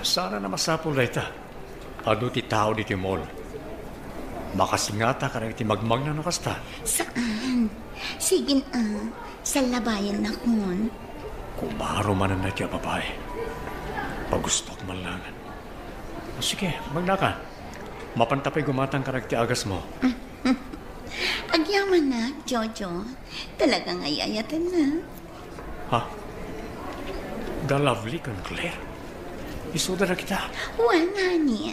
sana na masapol na ita. Ano ti tao dito yung mall? Makasingata ka na iti magmag na nakasta. Saan? Sige sa labayan na kun. Kumaro man na tiya babae. Pagustok man langan. Sige, magnaka. Mapantapay gumatang karagti agas mo. Agyaman na, Jojo. Talagang ayayatan na. Ha? The lovely kang Claire. Isuda na kita. Wala niya.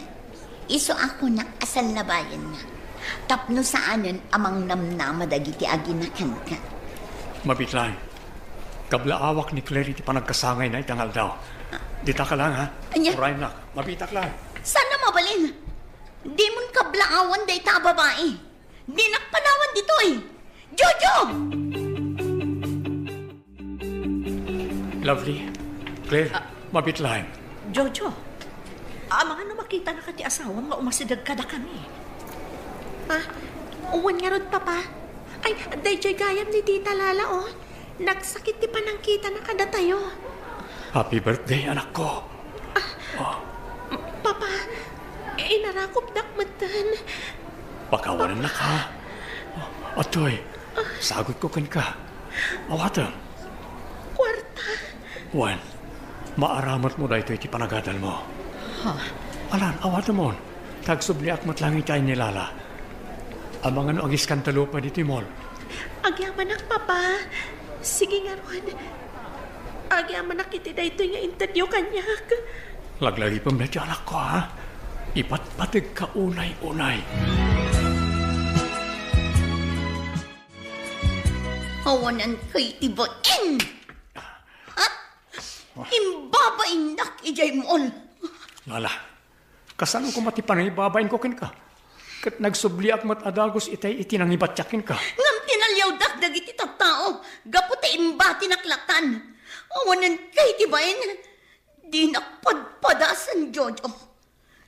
Iso ako na asal labayan na. Tapno saanan amang namnama dagiti aginakan ka. Mabitlay. Kablaawak ni Claire iti panagkasangay na itangal daw. Dita ka lang, ha? Anya? Urayin na. Mabitak lang. Sana mabalin? Di mon kablaawan day ta babae. Di nakpanawan dito eh. Jojo! Lovely. Claire, mabitlay. Jojo, mga na makita na kati asawa nga umasidag ka na kami. Uwan nga rod, papa. Ay, dayjay gayam ni Tita Lala, oh. Nagsakit ti panangkita na kada tayo. Happy birthday, anak ko. Papa, inarakop dakmatan. Pakawanan na ka. Atoy, sagot ko kan ka. Awatan. Kwarta. Juan, maaramat mo da ito iti panagadal mo. Alan, awatan mo. Tagsubli akmat lang itay nilala. Ang mga no agis kantalupa dito mall. Agyaman ak, papa. Sige nga ron. Agyaman ak iti da ito nga interview kanyak. Laglagi pa mula anak ko, ha? Ipatpatig ka unay-unay. Awanan kay tibain. Ha? Imbabain nak ijay mol. Lala, kasano ko matipanay babain ko kin ka? Kat nagsubliak mat adagos itay itinangibatyakin ka. Ngam tinalyaw dak dagiti tattao. Gaputa imba tinaklatan. Awanan kay tibain. Di nakpadpadasan, Jojo.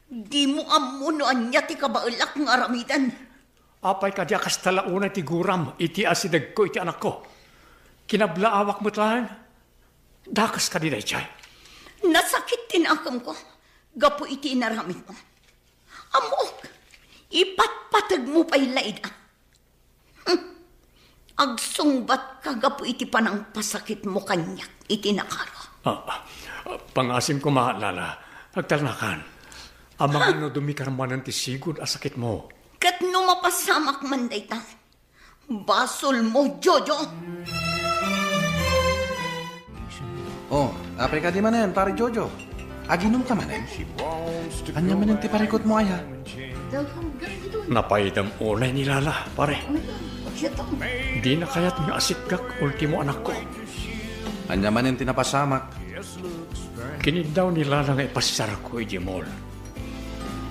Di mo amunoan niya ti kabailak ng aramidan. Apay ka diya kastalaunay ti guram, iti asidag ko, iti anak ko. Kinablaawak mo't lang. Dakas ka di chay. Nasakit tinakam ko. Gapo iti inaramid mo. Amok, ipatpatag mo pa'y laid. Agsungbat ka gapo iti panang pasakit mo kanyak, iti nakaro. Pangasim ko maalala, agtalnakan. Amang ano dumikarmanan ti sigod asakit mo. Kat no mapasamak man dayta. Basol mo, Jojo. Oh, apay ka di manen, pare Jojo. Aginom ka manen. Anya manen ti parikot mo aya. Napaidam unay ni Lala, pare. Di na kaya't nga asikgak ultimo anak ko. Anya manen ti napasamak. Kinidaw ni Lala nga ipasara ko ijimol.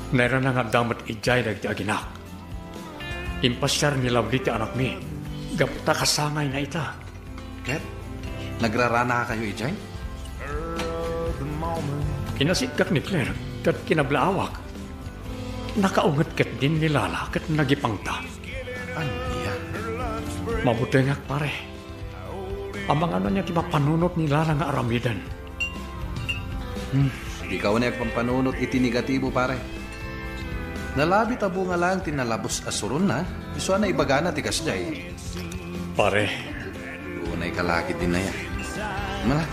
Naira na nga damat ijay dagdi aginak. Impasyar ni Lovely ti anak mi. Gaputa kasangay na ita. Ket, nagrarana ka kayo ijay? Kinasikak ni Claire kat kinablaawak. Nakaungat ket din ni Lala kat nagipangta. Anya? Mabuti nga pare. Amang ano niya kimapanunot ni Lala nga aramidan. Ikaw na pampanunot iti negatibo pare. Nalabi tabo nga lang tinalabos asurun na. Iso na ibagana ti kasjay. Pare. Unay kalakit din na yan. Mala,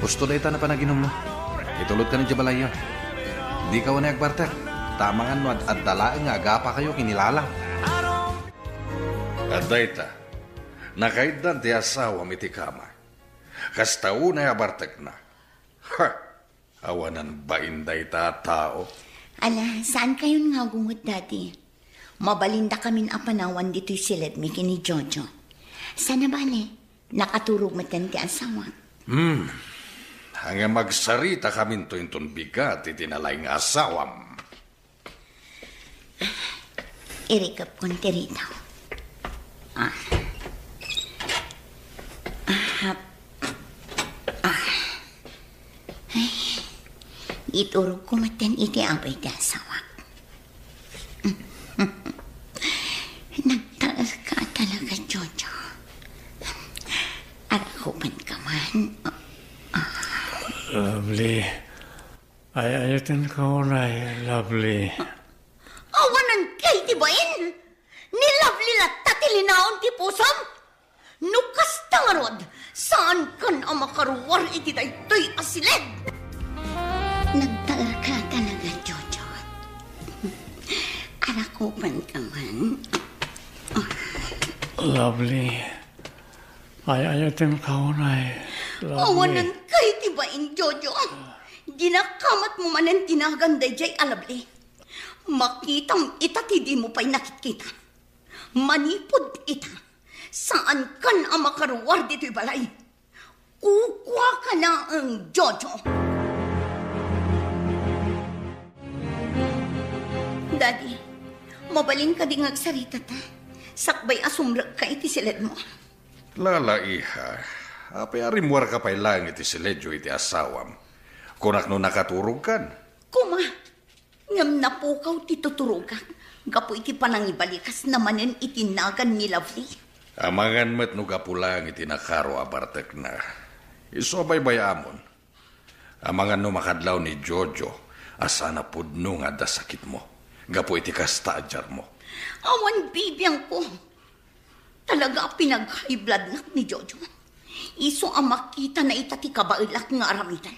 gusto na ita na panaginom mo. Itulot ka ng jabalayo. Di ka wanay agbarter. Tamangan mo at dalaan nga agapa kayo kinilala. At dayta, nakaidan ti asawa miti kama. Kastao na abartek na. Ha! Awanan ba inday ta tao? Ala, saan kayo nga gungot dati? Mabalinda kamin apanawan dito'y silid mi kini Jojo. Sana bale, nakaturog matan ti asawa. Hanggang magsarita kamin to inton bigat itinalay nga asawam. Irikap kong tiritaw. Iturog ko matan iti abay ti asawa. Nagtaas ka talaga, Jojo. Arakupan ka man. Lovely. Ay ayatan ka unay, Lovely. Awanan kay tibain. Ni Lovely latta tilinaon ti pusam. Nukas tangarod. Saan kan ang makaruwar iti daytoy asilid? Nagtala ka talaga, Jojo. Arakupan ka man. Lovely. Ay ayatan ka unay, Lovely. Awanan kay tibain, Jojo. Ginakamat mo man ang tinaganday jay alabli. Makitang ita ti mo pa'y nakitkita. Manipod ita. Saan kan ang makaruwar dito'y balay? Kukwa ka na ang Jojo. Daddy, mabalin ka ding agsarita ta. Sakbay asumrag ka iti silid mo. Lala iha, apay arimwar ka pa'y lang iti siledyo iti asawam. Kunak no nakaturog kan. Kuma, ngam napukaw ti tuturugan. Gapo iti panangibalikas namanen itinagan ni Lovely. Amangan met no gapulang iti nakaro abartek na. Iso bayamon. Amangan no makadlaw ni Jojo, asana pudno nga da sakit mo. Gapo iti kastadjar mo. Awan bibiyang ko. Talaga pinag-high blood na ni Jojo. Iso ang makita na itati kabailak nga aramitan.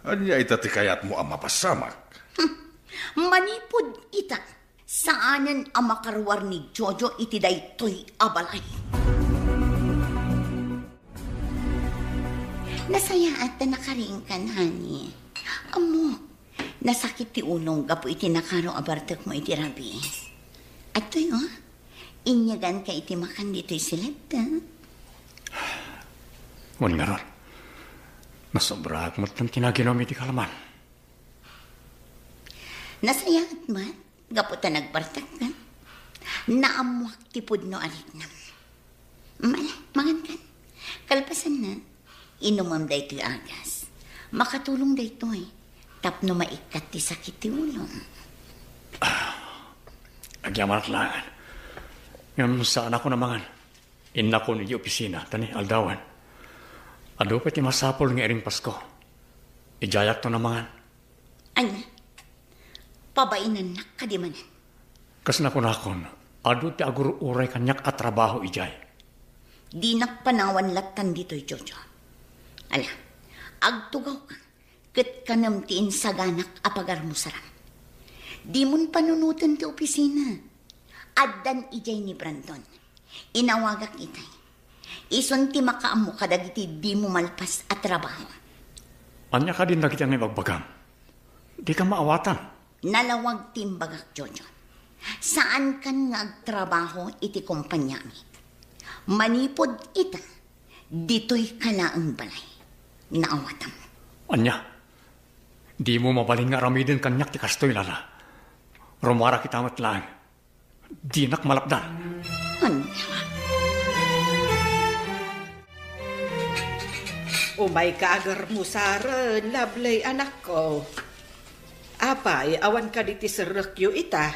Anya itati kayat mo ang mapasamak? Manipod ita. Saanan ang makaruwar ni Jojo iti daytoy abalay. Nasaya at nakaringkan, honey. Amo, Nasakit ti unong gapo iti nakaro abartek mo iti rabi. At to'y inyagan ka iti makan dito'y silata. Ngun nga ron. Nasobrag mo't nang tinaginom iti kalaman. Nasayat man, gapo ta nagbartak ka. Naamuak ti pudno aliknam. Mangan kan. Kalpasan na, inumam da ito'y agas. Makatulong da ito'y. Tapno maikat ti sakit ti ulong. Agyaman at langan. Ngayon saan ako namangan. Inna ko ni opisina, tani, aldawan. Ado pa ti masapol ng ering Pasko. Ijayak to namangan. Anya, pabainan na kadimanan. Kas na kunakon, ado ti agur uray kanyak at trabaho ijay. Di nakpanawan latan dito'y Jojo. Ala, agtugaw ka. Kat kanamtiin sa ganak apagar mo saram. Di mon panunutan ti opisina. Addan ijay ni Brandon. Inawagak itay. Ison ti makaamu kadagiti di mo malpas at trabaho. Anya ka din nagiti ang ibagbagam. Di ka maawatan. Nalawag timbagak, Jojo. Saan kan nga agtrabaho iti kumpanya mi? Manipod ita, dito'y kalaang balay. Naawatam. Anya, di mo mabalin nga ramidin kanyak ti kastoy lala. Rumara kita matlang. Di nak malapdan. Anya. Umay kaagar mo, Sara, lablay anak ko. Apay, awan ka diti sa rekyo ita.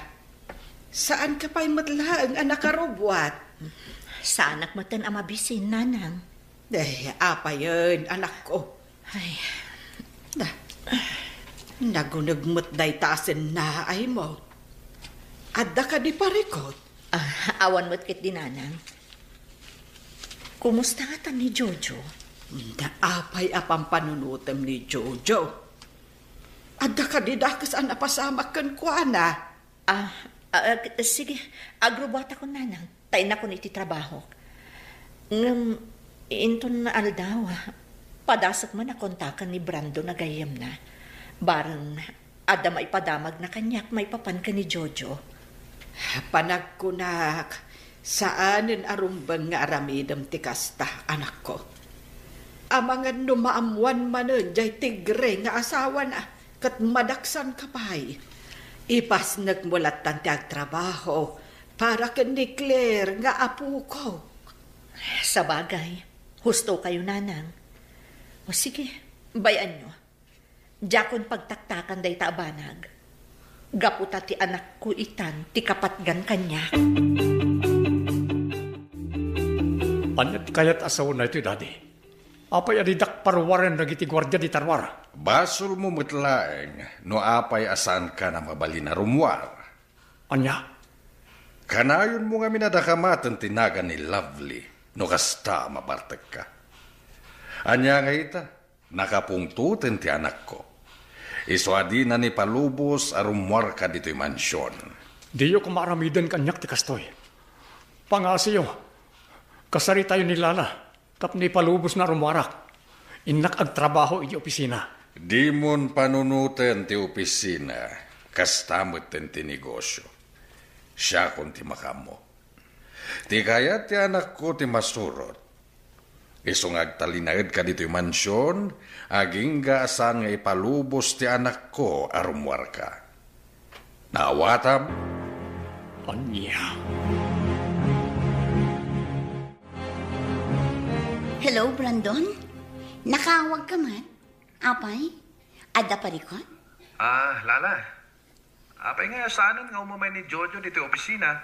Saan ka pa'y matlaang anak karubwat? Sa anak matan amabisin, nanang. Apay yun, anak ko. Ay, Nagunagmot day taasin na ay mo. Adda ka di parikot. Awan mo't kit dinanang. Kumusta nga tan ni Jojo? Apay apang panunutam ni Jojo. Adda ka di dakas ang napasamak kan kuana. Sige, agrobata ko nanang. Tayo na ko iti trabaho. Ngam, inton na aldawa, padasat man na kontakan ni Brando na gayam na. Barang, ada may padamag na kanyak, may papan ka ni Jojo. Panagkunak, saanin arumbang nga aramidam ti kasta, anak ko. Amangan numaamuan manon, jay tigre nga asawa na, kat madaksan kapay. Ipas nagmulatan ti agtrabaho, para ken ni Claire nga apu ko. Sa bagay, husto kayo nanang. O sige, bayan nyo. Jakon pagtaktakan day taabanag. Gaputa ti anak ko itan, ti kapatgan kanya. Anyat kayat asaw na ito, Daddy. Apay adidak parwaren nagiti gwardya di tarwara. Basol mo matlaeng, no apay asan ka na mabali na rumwar. Anya? Kanayon mo nga minadakamatan tinaga ni Lovely, no kasta mabartek ka. Anya nga ita, nakapungtutin ti anak ko. Iswadi na ni palubos arumwar ka dito'y mansyon. Diyo kumaramidan kanyak ti kastoy. Pangasiyo, kasari tayo ni Lala, tap ni palubos na rumwarak. Inak agtrabaho iti opisina. Di mon panunutin ti opisina, kastamot ti negosyo. Siya kung ti makamo. Ti kaya ti anak ko ti masurot. Isong agtalinaid ka dito'y mansyon, aging gaasan nga ipalubos ti anak ko arumwar ka. Naawatam? Anya. Hello, Brandon? Nakawag ka man? Apay? Ada parikot? Lala. Apay nga, saanan nga umamay ni Jojo dito opisina.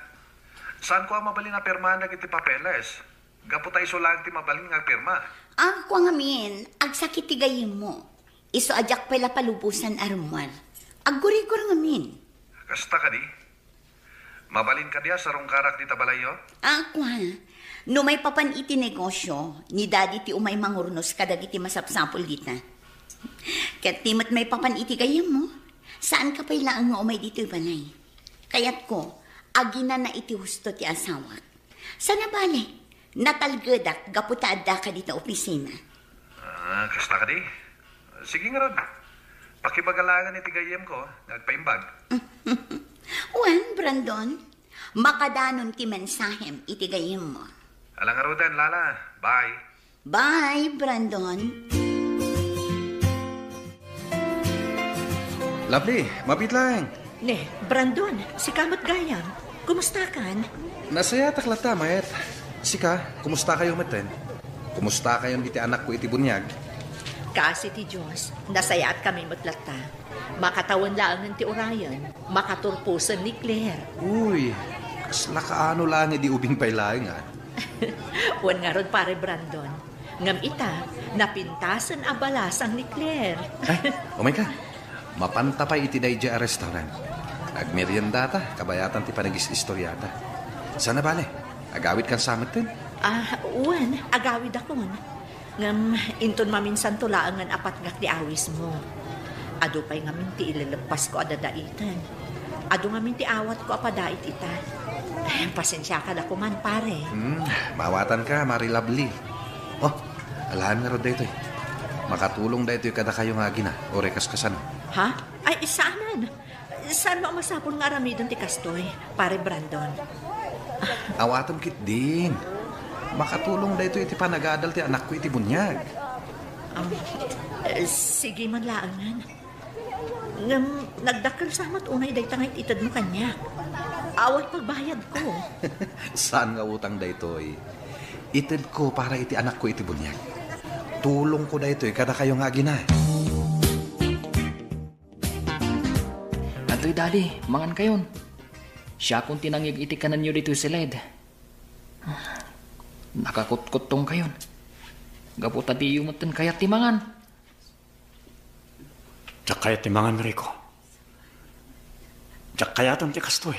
Saan ko ang mabalin nga permana iti papeles? Gaputay iso lang ti mabalin nga pirma. Ako nga min, agsakit tigayim mo. Iso ajak pala palubusan arumwar. Agguri-gur nga min. Kasta ka di? Mabalin ka diya sa rungkarak di tabalayo? Ako ha, no may papan iti negosyo, ni daddy ti umay mangurnos kadag iti masapsapol dita. Kat timat may papan iti gayam mo, saan ka pa'y laang nga umay dito balay? Kayat ko, agina na iti husto ti asawak. Sana bale, natalgadak gaputaada ka dito opisina. Kasta ka di? Sige nga ron. Pakibagalangan iti gayem ko, nagpaimbag. Wen, Brandon, makadanon ti mensahem itigayim mo. Alang arudan, Lala. Bye. Bye, Brandon. Lovely, mabit lang. Ne, Brandon, si Kamot Gayam, kumusta kan? Nasaya taklata, mayet. Sika, kumusta kayo maten? Kumusta kayo iti anak ko iti bunyag? Kasi ti Diyos, nasayaat kami matlata. Makatawan lang ng ti Orion, makaturpusan ni Claire. Uy, kasla kaano lang iti ubing pailaing nga. Wan nga rod pare Brandon. Ngam ita, napintasan abalasang ni Claire. Ay, oh my God. Mapantapay iti dayja a restaurant. Agmerienda ta, kabayatan ti panagis istoryata. Sana bale, agawid kan samit din? Wan, agawid akon. Ngam, inton maminsan tulaangan apat ngak di awis mo. Ado pa'y ngamin ti ilalagpas ko adadaitan. Ado ngamin ti awat ko apadait ita. Pasensya ka na kuman, pare. Mawatan ka, Mari Lovely. Oh, alahan nga ro dito eh. Makatulong dito kada kayo nga gina, o rekas kasan. Ha? Ay, saanan? Saan mo masapon nga aramidon ti kastoy, pare Brandon? Awatan kit din. Makatulong dito iti panagadal ti anak ko iti bunyag. Sige man laangan. Ngam, nagdakal samat unay day tangay itad mo kanya. Awat pagbayad ko. Saan nga utang dito eh? Itid ko para iti anak ko iti bunyag. Tulong ko dito eh, kada kayo nga gina. Ato'y daddy, mangan kayon. Siya kung tinangig iti kanan nyo dito si Led. Nakakutkot tong kayon. Gaputa di yumutin kayat timangan. Tsak kayat timangan, Rico. Tsak kayatan ti kastoy.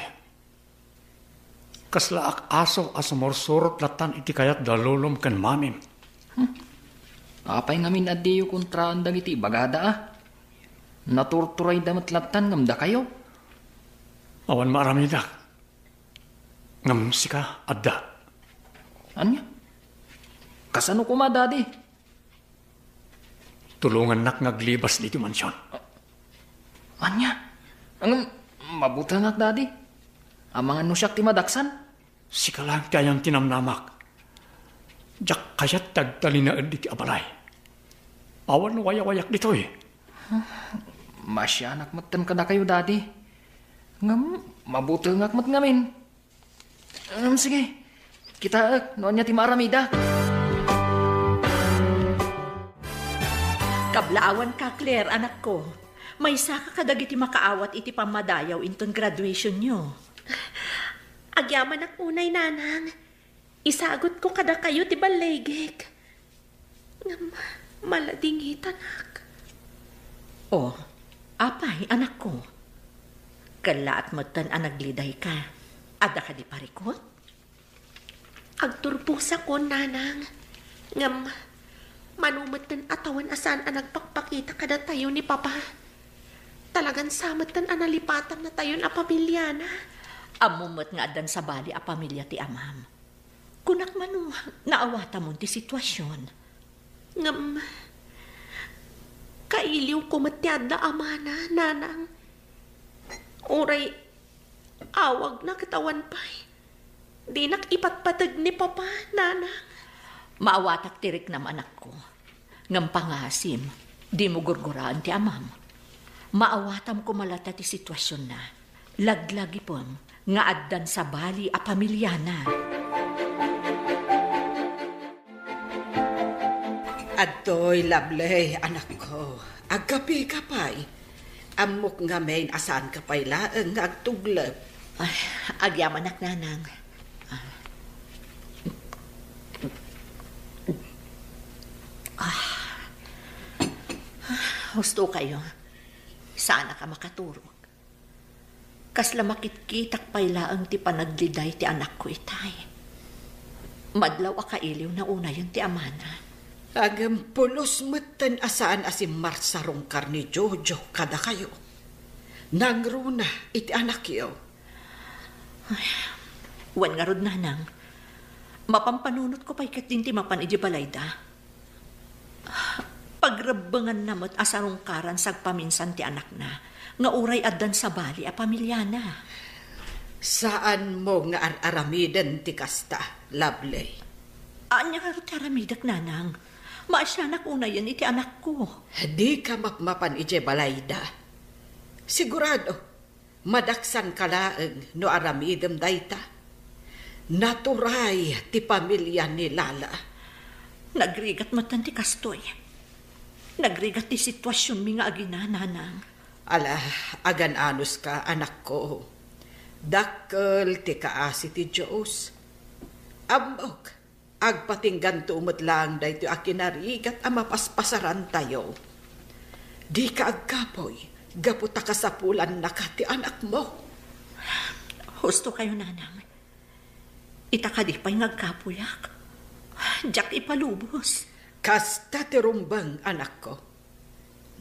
Kaslaak aso asumorsurot latan iti kayat dalulom kan mamim. Apay ngamin adiyo kontra andang iti bagada ah. Naturturay damat latan ngamda kayo. Awan maaramidak. Ngam sika adda. Anya? Kasano ko ma, daddy? Tulungan nak ngaglibas dito mansyon. Anya? Ang mabuta nga, daddy. Amangan no siya ti madaksan. Sika lang kayang tinamnamak. Jak kayat tagtali na edi abalay. Awan wayak-wayak dito eh. Masya anak matan kada kayo, daddy. Ngam, mabuta nga mat ngamin. Sige. Kita noon niya ti maramida. Kablaawan ka, Claire, anak ko. May saka kadag iti makaawat iti pamadayaw inton graduation nyo. Agyaman ak unay, nanang. Isagot ko kada kayo ti balegek. Maladingit, anak. Oh, apay, anak ko. Kalaat mo tan anagliday ka. Ada ka di parikot? Agturpusa ko, nanang. Ngam, manumatan atawan asan ang nagpakpakita kada tayo ni Papa. Talagan samatan ang nalipatan na tayo na pamilya na. Amumot nga adan sa bali a pamilya ti amam. Kunak manu, naawata mo ti sitwasyon. Ngam, kailiw ko matyad na amana, nanang. Uray, awag na katawan pa'y. Di nakipatpatag ni Papa, nanang. Maawatak tirik nam anak ko. Ngam pangasim, di mo gurguraan ti amam. Maawatam ko malata ti sitwasyon na. Laglagi pom, nga addan sa bali a pamilya na. Adoy, Lovely, anak ko. Agapi ka pa'y. Amok nga main asan ka pa'y laang nga agtuglap. Ay, agyaman ak nanang. Husto kayo. Sana ka makaturog. Kasla makitkitak paylaang ti panagliday ti anak ko itay. Madlaw akailiw na una yun ti amana. Agam pulos matan asaan asim marsarong karni Jojo kada kayo. Nangruna iti anak yo. Wan nga rod nanang. Mapampanunot ko pa'y kat din ti mapan iji balayda. Pagrabangan namot asarungkaran sa paminsan ti anak na, nga uray addan sa bali a pamilya na. Saan mo nga aramidan ti kasta, Lovely? Anya nga ti aramidak, nanang. Maasyanak unayan iti anak ko. Di ka mapmapan ije balayda. Sigurado, madaksan ka laeng no aramidem dayta. Naturay ti pamilya ni Lala. Nagrigat matan ti kastoy. Nagrigat ti sitwasyon mi nga agina, nanang. Ala, agan-anos ka, anak ko. Dakkel ti kaasi ti Diyos. Ambok, agpatinggan tumot lang dahito akinarigat ang mapaspasaran tayo. Di ka agkapoy, gaputa ka sa pulan na ka ti anak mo. Husto kayo, nanang. Itakadipay ngagkapuyak. Diyak ipalubos. Kasta ti rumbang, anak ko.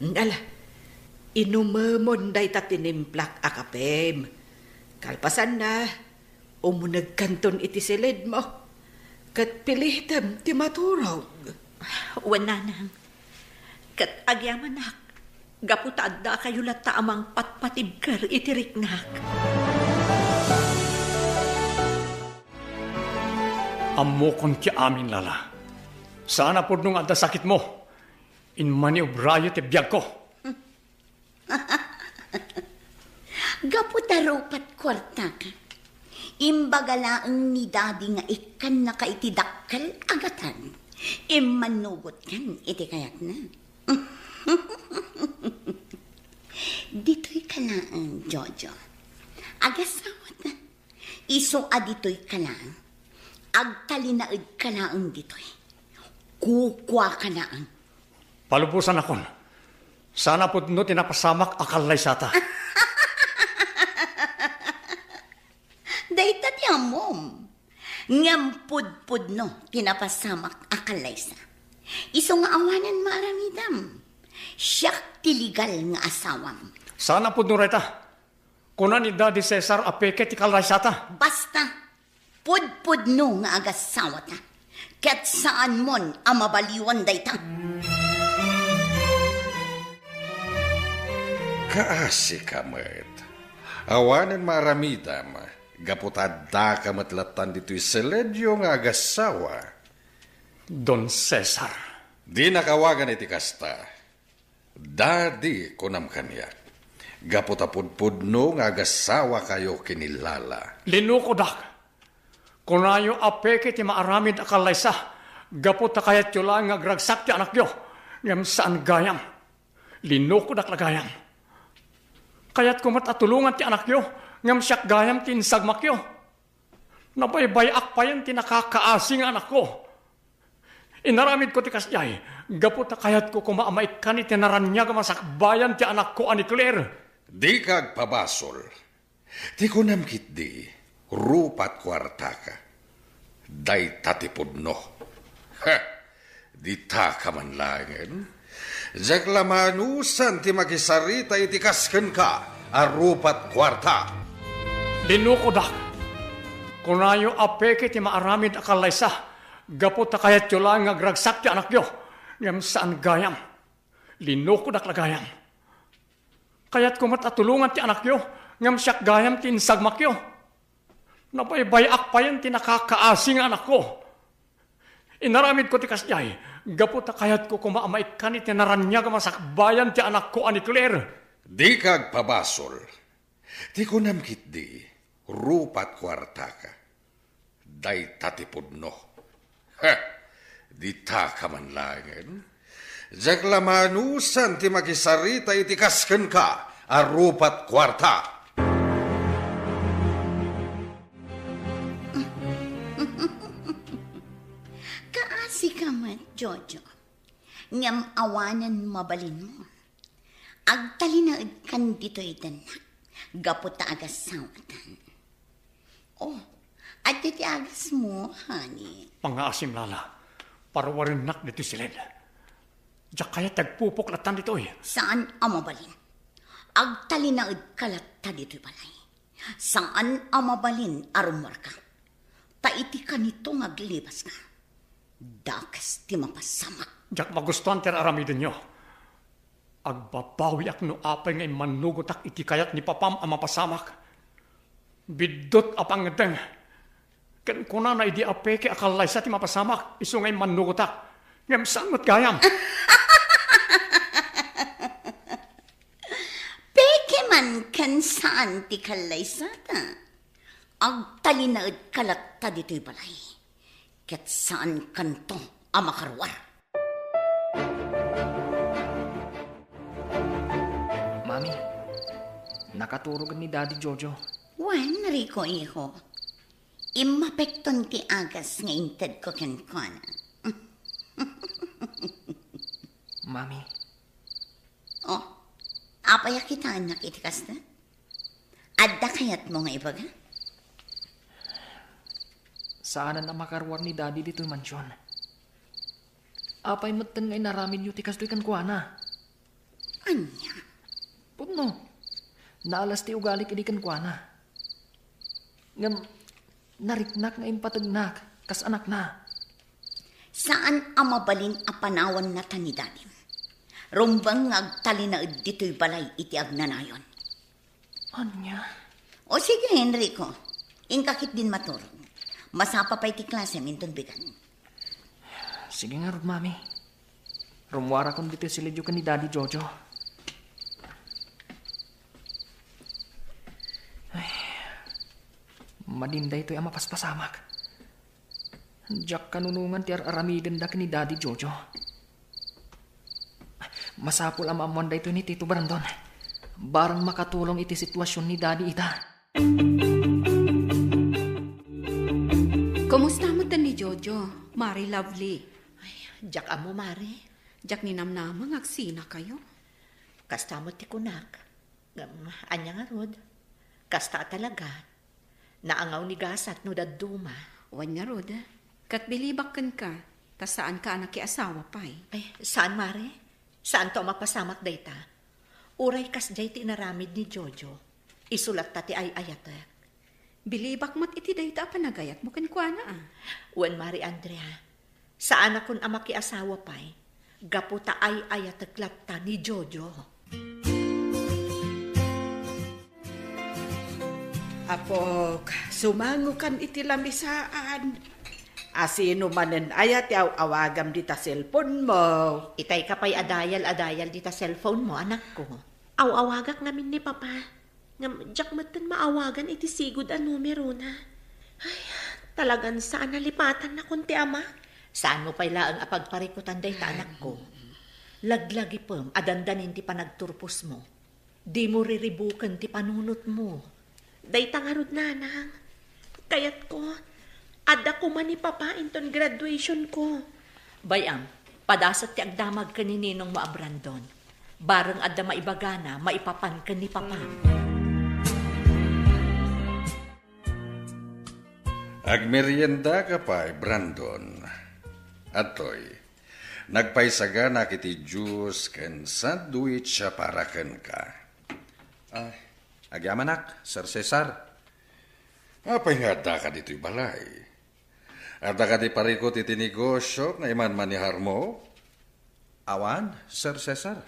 Ngala, inumamon day ta tinimplak akapem. Kalpasan na, umunag kanton iti silid mo. Kat pilitem ti maturog. Wananang, kat agyamanak, gaputadda kayo lata amang patpatibker iti riknak. Ammo kon ki amin, Lala. Sana po nung adda sakit mo, inmani ubrayo ti biyag ko. Gaputarupat kwarta ka. Imbagalaang ni daddy nga ikan na kaitidakkal agatan. Imanugot kan iti kayak na. Dito'y kalaang, Jojo. Agasawat na. Iso adito'y kalaang. Agtalinaid kalaang dito'y. Kukwa kalaang. Palubusan akon. Sana po no tinapasamak akalay sata. Dayta ti amom. Ngampud-pud no, kinapasamak akalaysa. Iso nga awanan maramidam. Siyak tiligal nga asawam. Sana po no reta. Kuna ni Daddy Cesar apeke ti kalay sata. Basta, pud-pud no nga agasawa ta. Kat saan mon amabaliwan dayta. Kaasi kamet. Awanan maramidam. Gaputadda ka matlatan dito'y seledyo nga agasawa. Don Cesar. Di nakawagan iti kasta. Daddy kunam kanya. Gaputapudpudno nga agasawa kayo kinilala. Linukodak. Kunayo apeke ti maaramid akalaysa. Gaputa kayat yo lang agragsak ti anak yo. Ngam saan gayam. Linukodak na gayam. Kayat kumat atulungan ti anak yo. Ngam siyak gayam tinsagmak yo. Nabaybayak pa yan tinakakaasing anak ko. Inaramid ko ti kasyay. Gaputa kayat ko kumaamay ka ni tinaranya masakbayan ti anak ko ani Claire. Di kag pabasol. Di ko namkit di. Rupat kwarta ka. Day tatipod no. Ha! Di ta ka man langin. Jaglamanusan ti makisarita iti kasken ka. Arupat kwarta. Linukodak. Kunayo apeke ti maaramid akalaysa. Gaputa kayat yo lang agragsak ti anak yo. Ngam saan gayam. Linukodak na gayam. Kayat kumat atulungan ti anak yo. Ngam siyak gayam tinsagmak yo. Nabaybayak pa yan tinakakaasing anak ko. Inaramid ko ti kasyay. Gaputa kayat ko kumaamay ka ni tinaranya masakbayan ti anak ko ani Claire. Di kag pabasol. Di ko namkit di. Rupat kwarta ka. Day tatipod no. Ha! Di ta ka man langin. Jaglamanusan ti makisarita iti kasken ka. Arupat kwarta. Kaasi ka mat, Jojo. Ngam awanan mabalin mo. Agtalinaid kan dito'y danak. Gaputa agasawatan. Oh, at iti agas mo, honey. Pangaasim, Lala. Parawarin nak dito silid. Diyak kaya tagpupuklatan dito eh. Saan amabalin? Agtalinaid kalata dito'y balay. Saan amabalin arumor ka? Taiti ka nito ngaglibas ka. Dakas ti mapasamak. Jak magustuhan ter aramidin nyo. Agbabawi ak no apay ngay manugotak iti kayat ni papam ang mapasamak. Bidot apang ngedeng. Ken kuna na idi apeke akalay sa ti mapasamak. Iso ngay manugotak. Ngam sangot gayam. Peke man kan saan ti kalay sa ta. Agtalinaad kalatta dito'y balay. Ket saan kanto ang makarwar. Mami, nakaturog ni Daddy Jojo. Wan, Rico, iho. Imapekton ti agas nga inted ko kenkwana. Mami. Oh, apaya kita anak itikas na? Adda kayat mo nga ibaga? Saan na makarwar ni Daddy dito'y mansyon? Apay matan ngay naramin yu tikas to'y kankwana. Anya? Puno. Naalas ti ugalik idi kankwana. Ngam, nariknak nga impatagnak, kas anak na. Saan ang mabalin a panawan na ta ni Daddy? Rumbang nga agtalinaad dito'y balay iti agnanayon. Anya? O sige, Enrico. Ingkakit din maturog. Masapa pa iti klase minton bigan. Sige nga rod, Mami. Rumwara kon dito sila ka ni Daddy Jojo. Ay, madinday to'y amapaspasamak. Diyak kanunungan ti aramiden da ni Daddy Jojo. Masapul ang amonday to'y ni Tito Brandon. Barang makatulong iti sitwasyon ni Daddy ita. Kumusta mo ni Jojo? Mari lovely. Jak amo, Mari. Jak ni namnamang agsina kayo. Kasta mo ti kunak. Anya nga rod. Kasta talaga. Naangaw ni gasat no daduma. Wan nga rod. Kat bilibak ka. Tas saan ka anak asawa pa'y? Ay, saan, Mari? Saan to mapasamak dayta? Uray kas jay ti naramid ni Jojo. Isulat ta ti ay ayatek. Bilibak mat iti dayta panagayat mo kankwana Wan, Mari Andrea. Saan akong amaki asawa pa'y? Gaputa ay ayatek ta ni Jojo. Apok, sumangukan iti lamisaan. Asino manen ayat yaw awagam di ta cellphone mo. Itay ka pa'y adayal di ta cellphone mo, anak ko. Aw-awagak namin ni Papa. Ngam, jak matan maawagan iti sigud a numero na. Ay, talagan saan nalipatan na kunti ama. Saan mo pa'y laang apagparikutan day ta, anak ko? Laglagi pam, adandanin ti panagturpos mo. Di mo riribukan ti panunot mo. Day tangarod nanang. Kayat ko, ada ko man ni Papa inton graduation ko. Bayam, padasat ti agdamag ka ni Ninong Maabrandon. Barang adda maibagana, maipapan ka ni Papa. Agmerienda ka pa, Brandon. Atoy, nagpaisaga na kiti juice ken sandwich para ken ka. Agyamanak, Sir Cesar. Apay nga da ka dito'y balay. Ada ka di parikot iti negosyo nga iman manihar mo? Awan, Sir Cesar.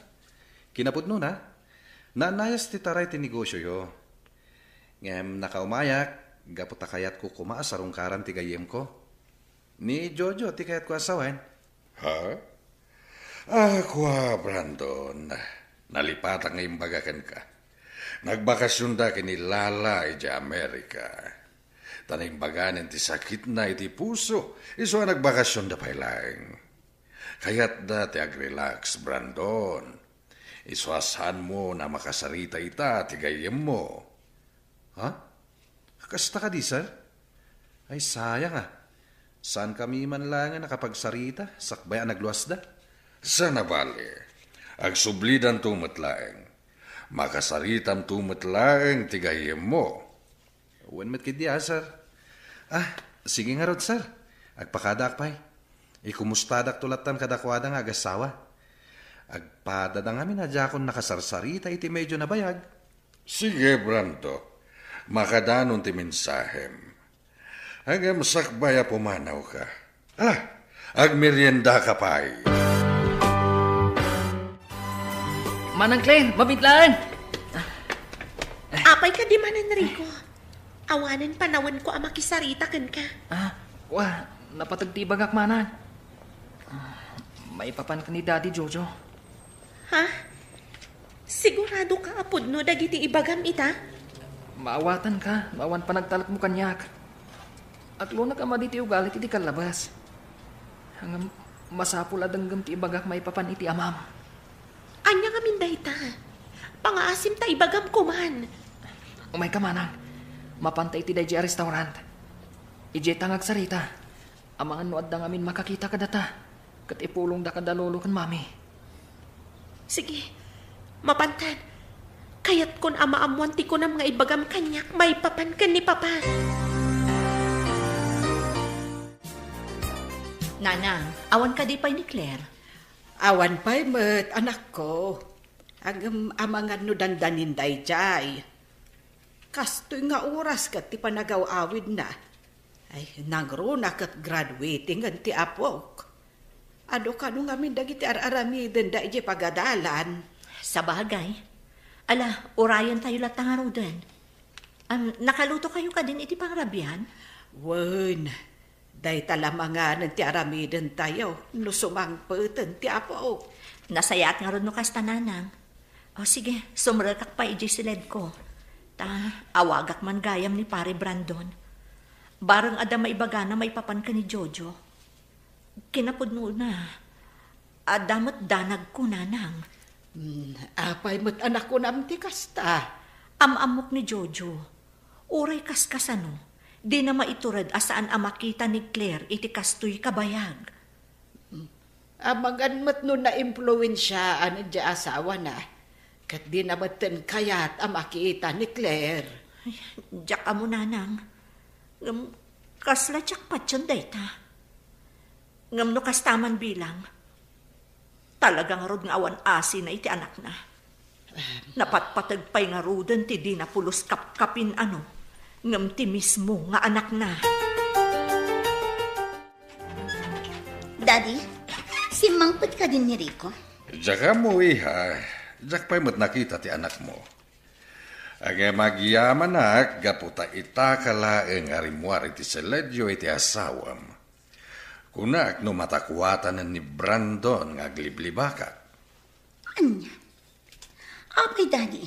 Kinapudno na. Nanayas ti taray ti negosyo yo. Ngem nakaumayak, gaputa kayat ko kumaas sarong karan ti gayem ko. Ni Jojo ti kayat ko asawan. Ha? Kwa, Brandon. Nalipatan nga imbagakan ka. Nagbakasyon da kini Lala iti Amerika. Tanimbaganin ti sakit na iti puso. Iso nagbakasyon da pailang. Kayat da ti agrelax, Brandon. Iswasan mo na makasarita ita ti gayem mo. Ha? Kasta ka di, sir? Ay, sayang ah. Saan kami man lang nakapagsarita? Sakbayan nagluwas da? Sana bali. Agsublidan tumatlaeng. Makasaritam tumatlaeng ti gayem mo. Uwan met kidya, sir. Sige nga rod, sir. Agpakadak pa'y. Ikumustadak tulatan kadakwada nga agasawa. Agpadadang amin na dyan nakasarsarita iti medyo nabayag. Sige, Brando. Makadanon ti mensahem. Hanggang sakbaya pumanaw ka. Agmerienda ka pa'y. Manang Claire, mabitlaan! Apay ka di manan, Rico. Awanan panawin ko ang makisarita kan ka. Napatagtibagak manan. Maipapan ka ni Daddy Jojo. Ha? Sigurado ka apod no dagiti ibagam ita? Maawatan ka, maawan pa nagtalak mo kanyak. At luna ka maditi ugalit iti kalabas. Hanggang masapul adanggam ti ibagak maipapan iti amam. Anya nga minday ta. Pangaasim ta ibagam ko man. Umay ka manang. Mapantay ti dahi restaurant. Ije tangag sarita. Amangan no adda ngamin makakita ka data. Kat ipulong da kadalolo kan mami. Sige, mapantan. Kayat kon amaamuan ti ko na mga ibagam kanyak, may papan ka ni Papa. Nanang, awan ka di pa'y ni Claire. Awan pa'y met, anak ko. Agam amangan no dandanin day jay. Kastoy nga oras kat ti panagaw-awid na. Ay, nagro na kat graduating ang ti apok. Ado ka nung amin dagiti ar-aramiden da ije pagadalan. Sa bagay. Ala, orayan tayo latang araw din. Nakaluto kayo ka din iti pangrabihan? Wen, day talamangan ti aramiden tayo. No sumangpeten ti apok. Nasayat nga ron no kasta nanang. O sige, sumrakak pa ije siled ko. Awagak man gayam ni pare Brandon. Barang ada maibagana may papan ka ni Jojo. Kinapudno na. Adamat danag ko nanang. Apay mo't anak ko namti kasta. Amamok ni Jojo. Uray kaskasano. Di na maiturad asaan amakita ni Claire iti kastoy kabayag. Amangan mo't no na-impluensya ano di asawa na. Kat di na baten kayat amakita ni Claire. Diyak amo nanang. Kasla tsak patyon dayta. Ngam no kastaman bilang. Talagang rod nga awan asi na iti anak na. Napatpatagpay nga rudan ti di na pulos kapkapin ano. Ngam ti mismo nga anak na. Daddy, simangpot ka din ni Rico. Diyak mo iha. Diyak pa'y mo't nakita ti anak mo. Aga magyaman nak, gaputa itakalaeng arimuar iti seledyo iti asawam. Kunak no matakuatan ni Brandon nga gliblibaka. Anya? Apay, Daddy,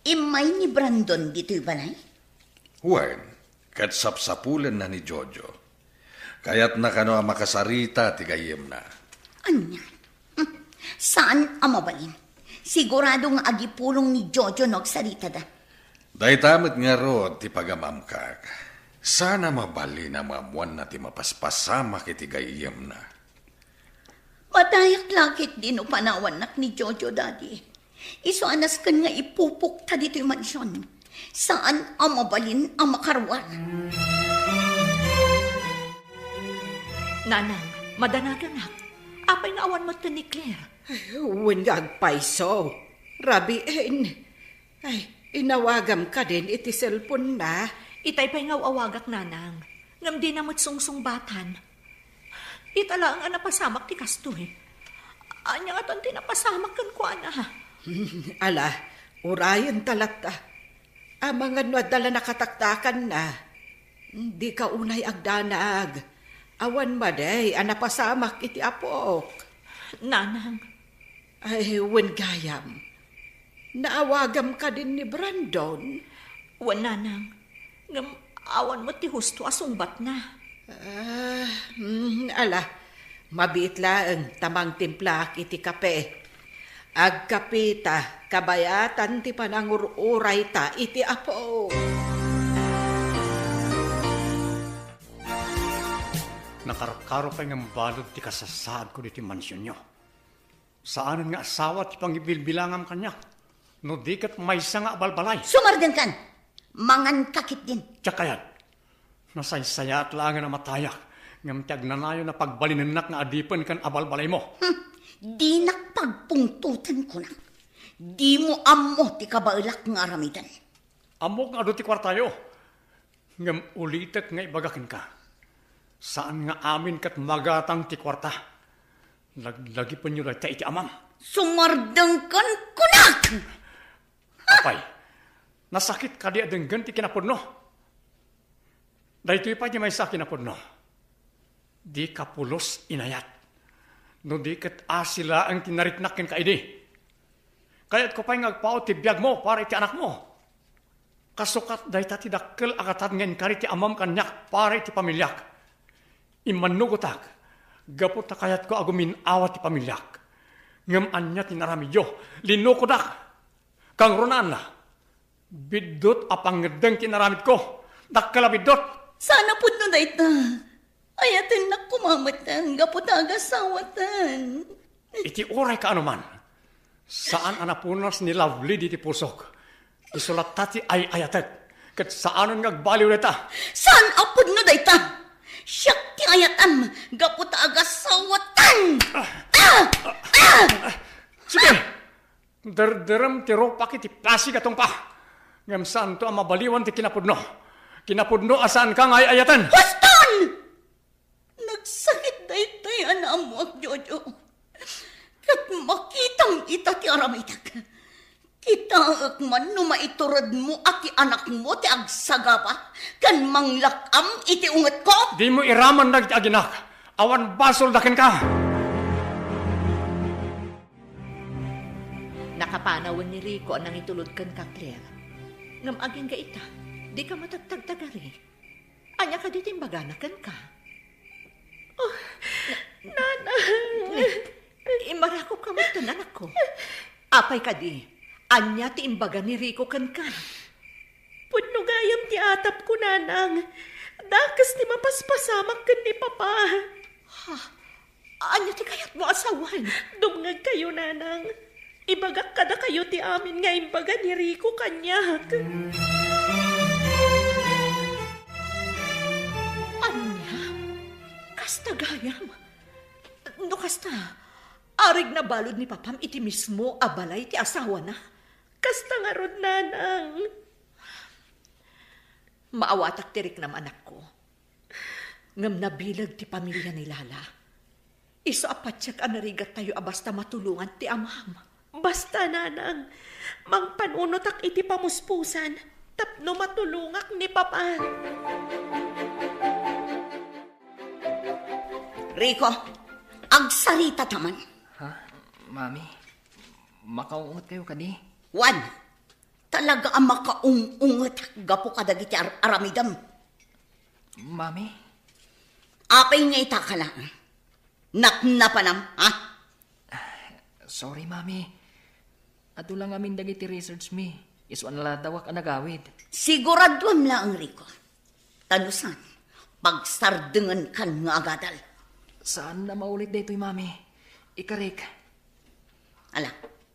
imay ni Brandon dito'y balay? Wen, kat sapsapulan na ni Jojo. Kaya't na kano ang makasarita ti gayem na. Anya? Saan ang mabalin? Sigurado nga agipulong ni Jojo nagsarita da. Day tamit nga rod ti pagamamkak. Sana mabali na mamuan na ti mapaspasama kiti gayem na. Madayak lakit din o panawan nak ni Jojo, Daddy. Iso anas kan nga ipupuk ta dito yung mansyon. Saan ang mabalin ang makarwan? Nanang, madanaganak. Apay nga awan mo ni Claire. Wen nga agpaiso. Rabiin. Ay, inawagam ka din iti cellphone na. Itay pa'y nga awagak nanang. Ngam di na matsungsung-batan. Itala ang napasamak ti kastoy. Anya nga ton tinapasamak kan ko ana. Ala, urayan talata. Amangan no adala nakataktakan na. Di ka unay agdanag. Awan maday, anapasamak iti apok. Nanang. Ay, wen gayam. Naawagam ka din ni Brandon. Wan nanang. Ngam awan mo ti husto asungbat na. Ala, mabitla ang tamang timplak iti kape. Agkapita, kabayatan ti panangururay ta iti apo. Nakarkaro pa nga balod ti kasasaad ko diti mansyon nyo. Saan nga asawa ti pangibilbilangam kanya? No di kat maysa nga abalbalay. Sumargan kan! Mangan kakit din. Tsakayat, nasaysaya at langan na matayak. Ngam tiyag nanayo na pagbalinenak nga adipan kan abalbalay mo. Di nakpagpungtutan ko na. Di mo amo ti kabailak nga aramidan. Amok nga do ti kwartayo. Ngam ulitek nga ibagakin ka. Saan nga amin kat magatang ti kwarta? Lagi pa nyo ta iti amam. Sumardang kan kunak! Apay, nasakit ka di adenggan ti kinapudno. Dahito pa di may sa kinapudno. Di kapulos inayat. No di kat asila ang tinariknakin ka idi. Kaya't ko pa'y ngagpao ti biyag mo para iti anak mo. Kasukat dahita ti dakkel akatan ngayon kari ti amam kanyak para iti pamilyak. Imanugotak, gapot na kayat ko agumin awat ti pamilyak. Ngam anya tinaramidyo, linukodak, kang ronan na. Bidot apang ngedeng tinaramid ko, dakkala bidot. Sana po no dayta. Ayatin na kumamatan, gapot agasawatan. Iti oray ka anuman. Saan anapunas ni Lovely di ti pusok. Isulat tati ay ayatek. Kat saan ngagbaliw nita. Saan apod no dayta? Siyak ti ayatan, gapot agasawatan. Sige, derderem ti ropa kiti plasig atong pa. Ngam saan to ang mabaliwan ti kinapudno. Kinapudno asaan ka ngay ayatan. Huston! Nagsakit daytay anamo ak Jojo. Kat makitang ita ti aramitak. Kita ak man no maiturod mo at ti anak mo ti agsagapa. Kan manglakam iti unget ko. Di mo iraman na iti aginak. Awan basol daken ka. Nakapanawan ni Rico ang itulod kan ka, Claire. Ngam aging ka ita, di ka matagtagtagari. Anya ka di timbaganakan ka. Oh, Nana. Imarako ka mo ito, nanak ko. Apay ka di, anya ti imbaga ni Rico kan ka. Pudno gayam ti atap ko, Nanang. Dakas ti mapaspasamak kan ni Papa. Ha? Anya ti kayat mo asawan? Dumngag kayo, Nanang. Ibagak kada kayo ti amin nga imbaga ni Rico kanyak. Anya? Kasta gayam? No kasta, arig na balod ni Papam iti mismo abalay ti asawa na? Kasta nga rod, Nanang. Maawatak tirik naman anak ko. Ngam nabilag ti pamilya ni Lala. Iso apatsak anarigat tayo abasta matulungan ti amam. Basta, Nanang, mangpanunotak iti pamuspusan, tapno matulungak ni Papa. Rico, agsarita taman. Ha? Mami, makaungot kayo kadi? Wan, talaga ang makaungungot gapo kadagiti aramidam. Mami? Apay nga itaka lang. Naknapanam, ha? Sorry, Mami. Ato lang amin dagiti research mi. Isuan ladawak ang nagawid. Siguraduam lang, Rico. Tanusan, pagsardengan kan nga agadal. Saan na maulit dito'y, Mami? Ikarik. Ala,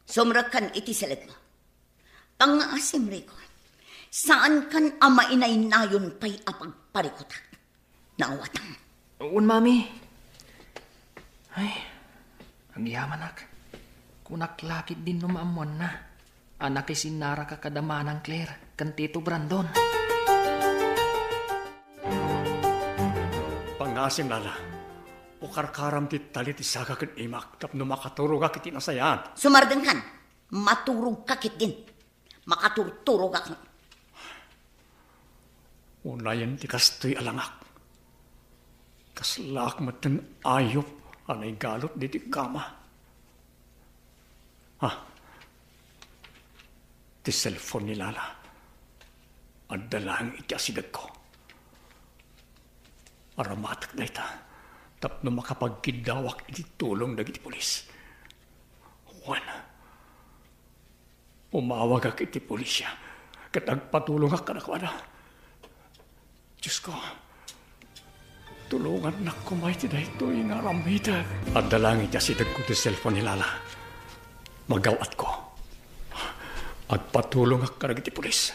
sumrakan iti salit mo. Pangaasim, Rico. Saan kan ama inay nayon pa'y apagparikutak? Naawatang. Un, Mami. Ay, ang yamanak. Kunaklakit din numaamuan na. Anak isinara ka kadamanang Claire, kan Tito Brandon. Pangasim Lala, ukarkaram ti talit isaga ken imak, tapno makaturog akit inasayan. Sumardeng kan, maturog kakit din. Makaturturog ako. Unayan ti kastoy alangak. Kaslak matan ayop, anay galot di ti kama. Ha? Ti cellphone ni Lala. Ang dalang iti asidag ko. Aramatak na ita. Tapno makapagkidawak iti tulong dagiti pulis. Juan, umawag ak iti pulisya. Kat agpatulong ak kanakwana. Diyos ko, tulungan na kumay ti dahito yung aramita. Ang dalang iti asidag ko ti cellphone ni Lala. Magawat ko. Agpatulong ak karag iti pulis.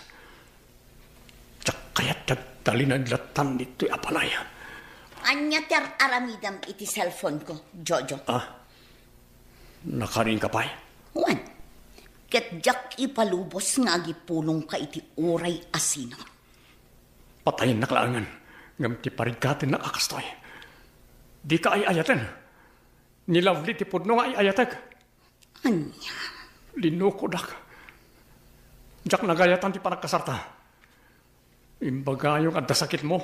Tsak kaya't nagtali na latan dito'y apalaya. Anya ter aramidam iti cellphone ko, Jojo. Ah? Nakarin ka pa'y? Juan, ket jak ipalubos nga gipulong ka iti uray asino. Patayin na kalaangan. Ngam ti parigkatin na kakastoy. Di ka ay ayatan. Ni Lovely ti pudno nga ay ayatag. Anya? Linukodak. Jak nagayatan ti panagkasarta. Imbagayong at sakit mo,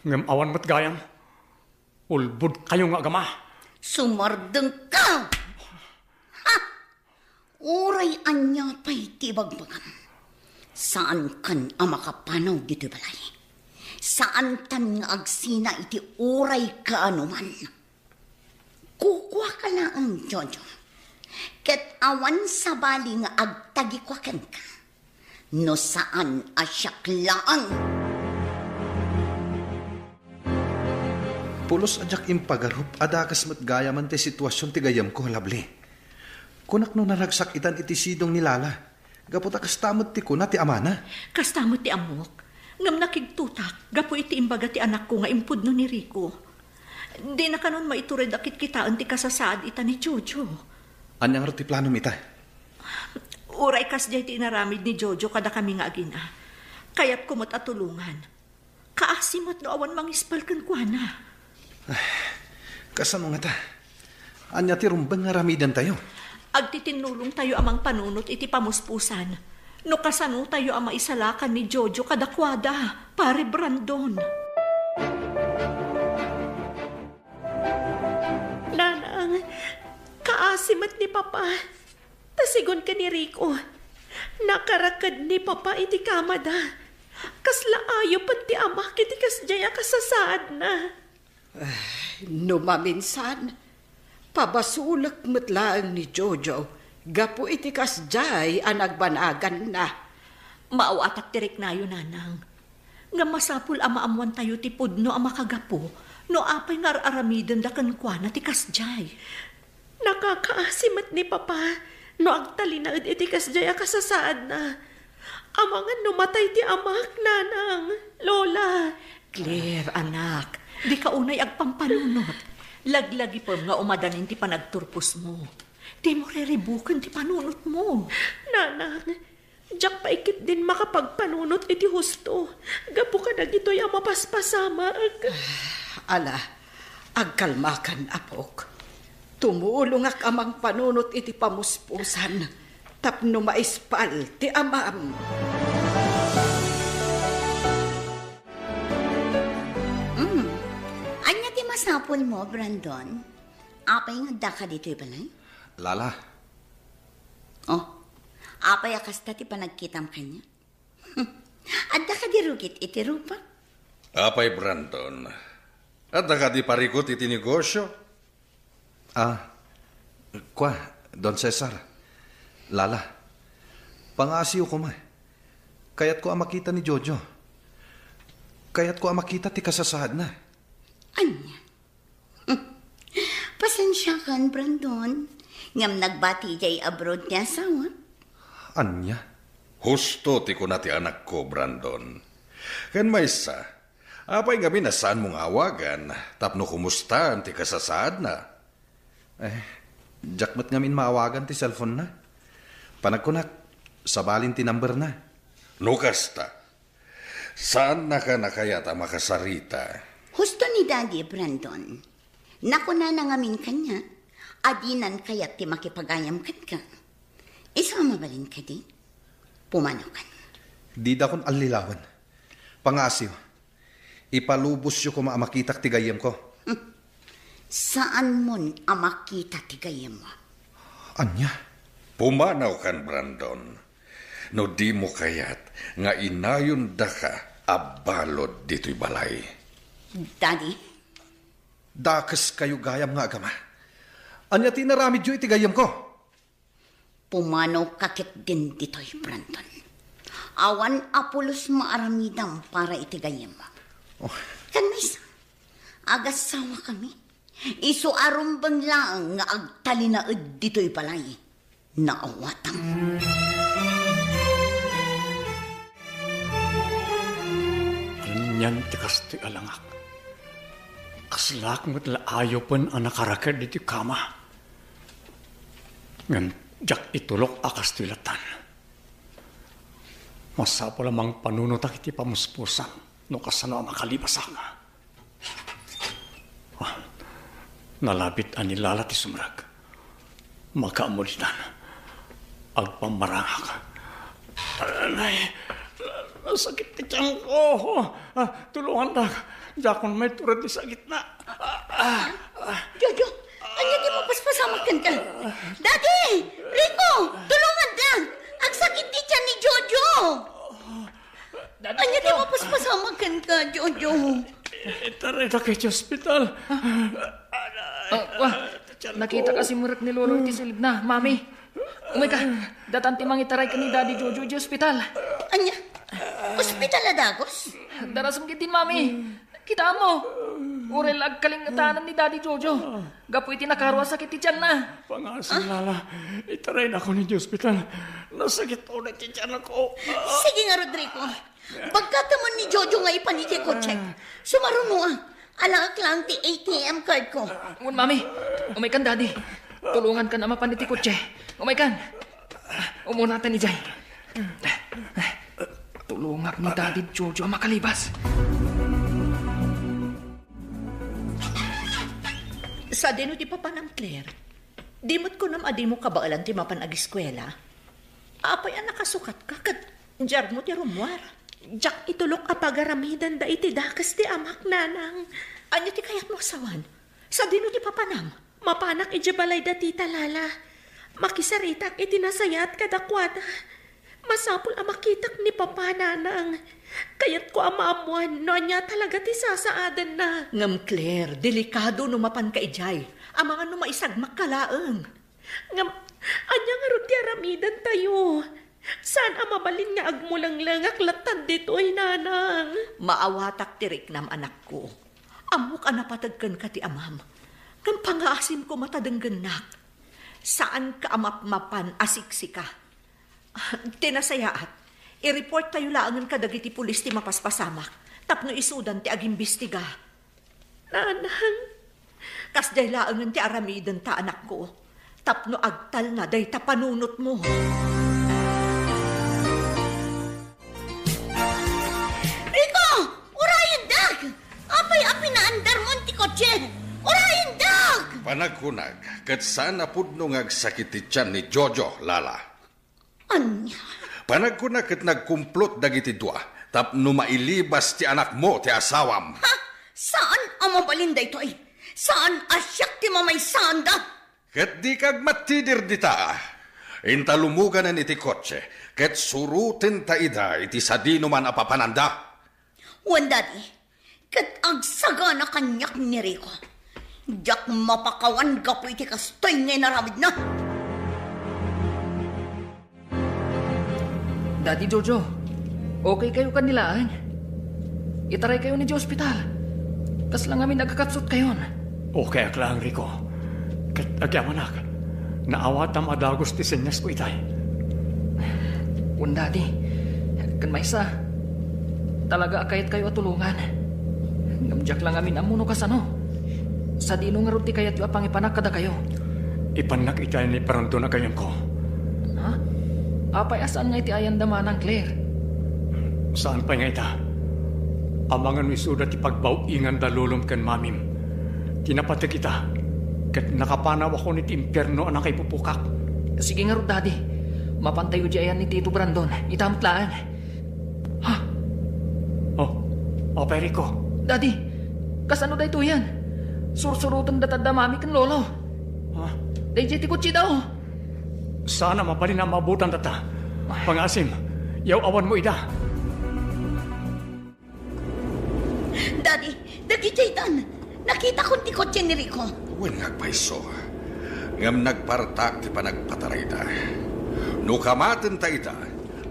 ngam awan mo't gayam. Ulbud kayo nga agama. Sumardeng ka! Ha! Uray anya pa'y tibagbagam. Saan kan ang makapanaw dito balay? Saan tan nga agsina iti uray ka anuman? Kukuha ka lang, Jojo. Ket awan sa bali nga agtagikwakan ka. No saan asyak lang? Pulos ajak impagarup, adakas mat gaya man ti sitwasyon ti gayam ko, labli. Kunak no naragsak itan iti sidong ni Lala. Gaputa kastamot ti kuna ti amana. Kastamot ti amok. Ngam nakigtutak, gapo iti imbaga ti anak ko nga impudno ni Rico. Di na kanon maitured akit kitaan ti kasasaad ita ni Jojo. Anyang ti plano mita? Uray kas jay ti inaramid ni Jojo kada kami nga agina. Kayat kumot at tulungan. Kaasimot no awan mangispal kan kuana. Kasano nga ta? Anya ti rumbang nga ramidan tayo? Agtitinulong tayo amang panunot iti pamuspusan. No kasano tayo ang maisalakan ni Jojo kadakwada, pare Brandon. Nanang, kaasimat ni Papa. Tasigon ka ni Rico. Nakarakad ni Papa iti kamada. Kasla ayo pati ama kiti kasjaya kasasaad na. No maminsan, pabasulak matlaang ni Jojo, gapo iti kasjay ang nagbanagan na. Maawatak tirik na yun, nanang. Nga masapul ama amuan tayo ti pudno ang makagapo, no apay nga aramidan da kankwana ti kasjay. Nakakaasimat ni Papa, no agtalinaad iti kasjay kasasaad na. Amangan numatay ti amak, nanang, lola. Claire, anak, di ka unay agpampanunot. Laglagi po nga umadanin ti panagturpos mo. Di mo reribukan ti panunot mo. Nanang, diyak paikit din makapagpanunot iti husto. Gapo ka na gito'y ang mapaspasama. Ala, agkalmakan, apok. Tumulong ak amang panunot iti pamuspusan. Tapno maispal ti amam. Anya ti masapol mo, Brandon? Apay nga da ka dito'y balay? Lala. Oh, apay akasta ti panagkitam kanya? Adda ka di rugit iti rupa? Apay, Brandon. Adda ka di parikot iti negosyo? Don Cesar. Lala, pangasiyo ko Kayat ko ang makita ni Jojo. Kayat ko ang makita ti kasasaad na. Anya? Pasensya kan, Brandon. Ngam nagbati jay abroad niya asawa. Anya? Husto ti ko na ti anak ko, Brandon. Kan maysa, apay nga minasaan mong awagan, tapno kumustahan ti kasasaad na. Jakmat ngamin maawagan ti cellphone na. Panagkunak, sabalin ti number na. Nukasta, saan na ka nakayata makasarita? Husto ni Daddy, Brandon. Nakuna na ngamin kanya, adinan kayat ti makipagayam ka. Isama balin ka di? Pumanaw ka. Di da kon alilawan. Pangasiyo, ipalubos yu ko maamakitak ti gayam ko. Saan mon amakita ti gayam mo? Anya? Pumanaw kan, Brandon. No di mo kayat nga inayon da ka abalod dito'y balay. Daddy? Dakas kayo gayam nga agama. Anya tinaramid yu iti gayam ko? Pumanaw kakit din dito'y, Brandon. Awan apulos maaramidam para iti gayam mo. Kan misa, agasawa kami. Isu arumbang lang nga agtalinaed dito'y balay. Naawatang. Kanyan ti kasti alangak. Kaslak mo't laayo pon ang nakarakad diti kama. Ngam jak itulok akas tilatan. Masapo lamang panunutak iti pamuspusan no kasano ang makalibasak. Nalabit anilala ti sumrag. Magkaamulitan. agpamarangak. Alanay, sakit ni tiyang ko. Tulungan na. Jakon may turad ni sakit na. Jojo, anya di mo paspasamakan ka. Daddy! Rico! Tulungan ka! Ang sakit ni tiyan ni Jojo! Anya di mo paspasamakan ka, Jojo. Taray na kayo sa ospital. Nakita kasi murak ni Lolo iti silid na, Mami. Umay ka, datanti mangitaray ka ni Daddy Jojo di ospital. Anya? Ospital na dagos? Darasam kitin, Mami. Kita mo. Urel agkalingatanan ni Daddy Jojo. Gapu iti nakarwa sakit ti tiyan na. Pangasin, Lala. Itaray na ako ni ospital. Nasakit ulit ti tiyan ako. Sige nga, Rodrigo. Pagkatamon ni Jojo nga ipaniti ko check. Sumaruno Alak lang ti ATM card ko. Ngun, Mami. Umay kan, Daddy. Tulungan ka na mapaniti kotse. Umay kan. Umunatan ni Jay. Tulungak ni Daddy Jojo makalibas. Sa dino ti papanam Claire, dimot ko nam adi mo kabaalan ti mapan ag-eskwela. Apay ang nakasukat ka, kat jar mo ti rumwar. Jak itulok apagaramidan da iti dakas ti amak nanang. Anya ti kayat mo asawan? Sa dino ti papanam? Mapanak ijabalay da tita Lala. Makisaritak iti nasayat kadakwada. Masapul amakitak ni papa nanang. Kayat ko amaamuan no anya talaga ti sasaadan na. Ngam Claire, delikado numapan ka ijay. Ang mga numaisagmak kalaang. Ngam, anya nga ro ti aramidan tayo. Saan amabalin nga agmulang-lang aklatan dito'y nanang? Maawatak tirik nam anak ko. Amok anapatagkan ka ti amam. Ngam pangaasim ko matadangganak. Saan ka amapmapan asiksika? Tinasayaat, i-report tayo laangan ka dagiti pulis ti mapaspasamak. Tapno isudan ti agimbestiga. Nanang? Kasday laangan ti aramidan ta anak ko. Tapno agtal na day tapanunot mo. Rico! Urayan dag! Apay-api na andar mo ti kotse! Urayan dag! Panagkunag, kat saan na pudno ngagsakit ti tiyan ni Jojo, Lala? Anya? Panagkunag kat nagkumplot dagiti dua, tapno mailibas ti anak mo ti asawam. Ha? Saan ang mabalinda ito eh? Saan asyak ti mamay sanda? Kat di kag matidir dita. Intalumugan na iti kotse, kat surutin ta ida iti sadino man apapananda. Wan, Daddy, kat agsaga na kanyak ni Rico. Diyak mapakawan gapo iti kastoy ngay naramid na. Daddy Jojo, okay kayo kanilaan? Itaray kayo ni ospital. Kas lang amin nagkakatsot kayon. Okay ak lang, Rico. Kat agyamanak, naawatam adagos ti senyas ko itay. Daddy, kan maysa, talaga akayat kayo at tulungan. Ngamjak lang amin amuno kasano. Sa dino nga ruti kayat yung apangipanak kada kayo. Ipanak itay ni paranto na kayon ko. Ha? Apay asaan nga iti ayan damanang Claire? Saan pa nga ita? Amangan wisuda ti pagbaw-ingan da lulom kan mamim. Tinapatag kita. Kat nakapanaw ako ni ti impyerno anang kay pupukak. Sige nga ro, Daddy. Mapantayo di ayan ni Tito Brandon. Itamtlaan. Ha? Apay, Rico. Daddy, kasano da ito yan? Sursurutan datad da mami kan lolo. Ha? Dahil ti kutsi daw. Sana mapalin na mabutan tata. Pangasim, yaw awan mo ida. Daddy, nagkitaytan. Nakita ko ti kotse ni Rico. Wen ngagpaiso. Ngam nagpartak ti panagpataray da. No kamaten ta ita,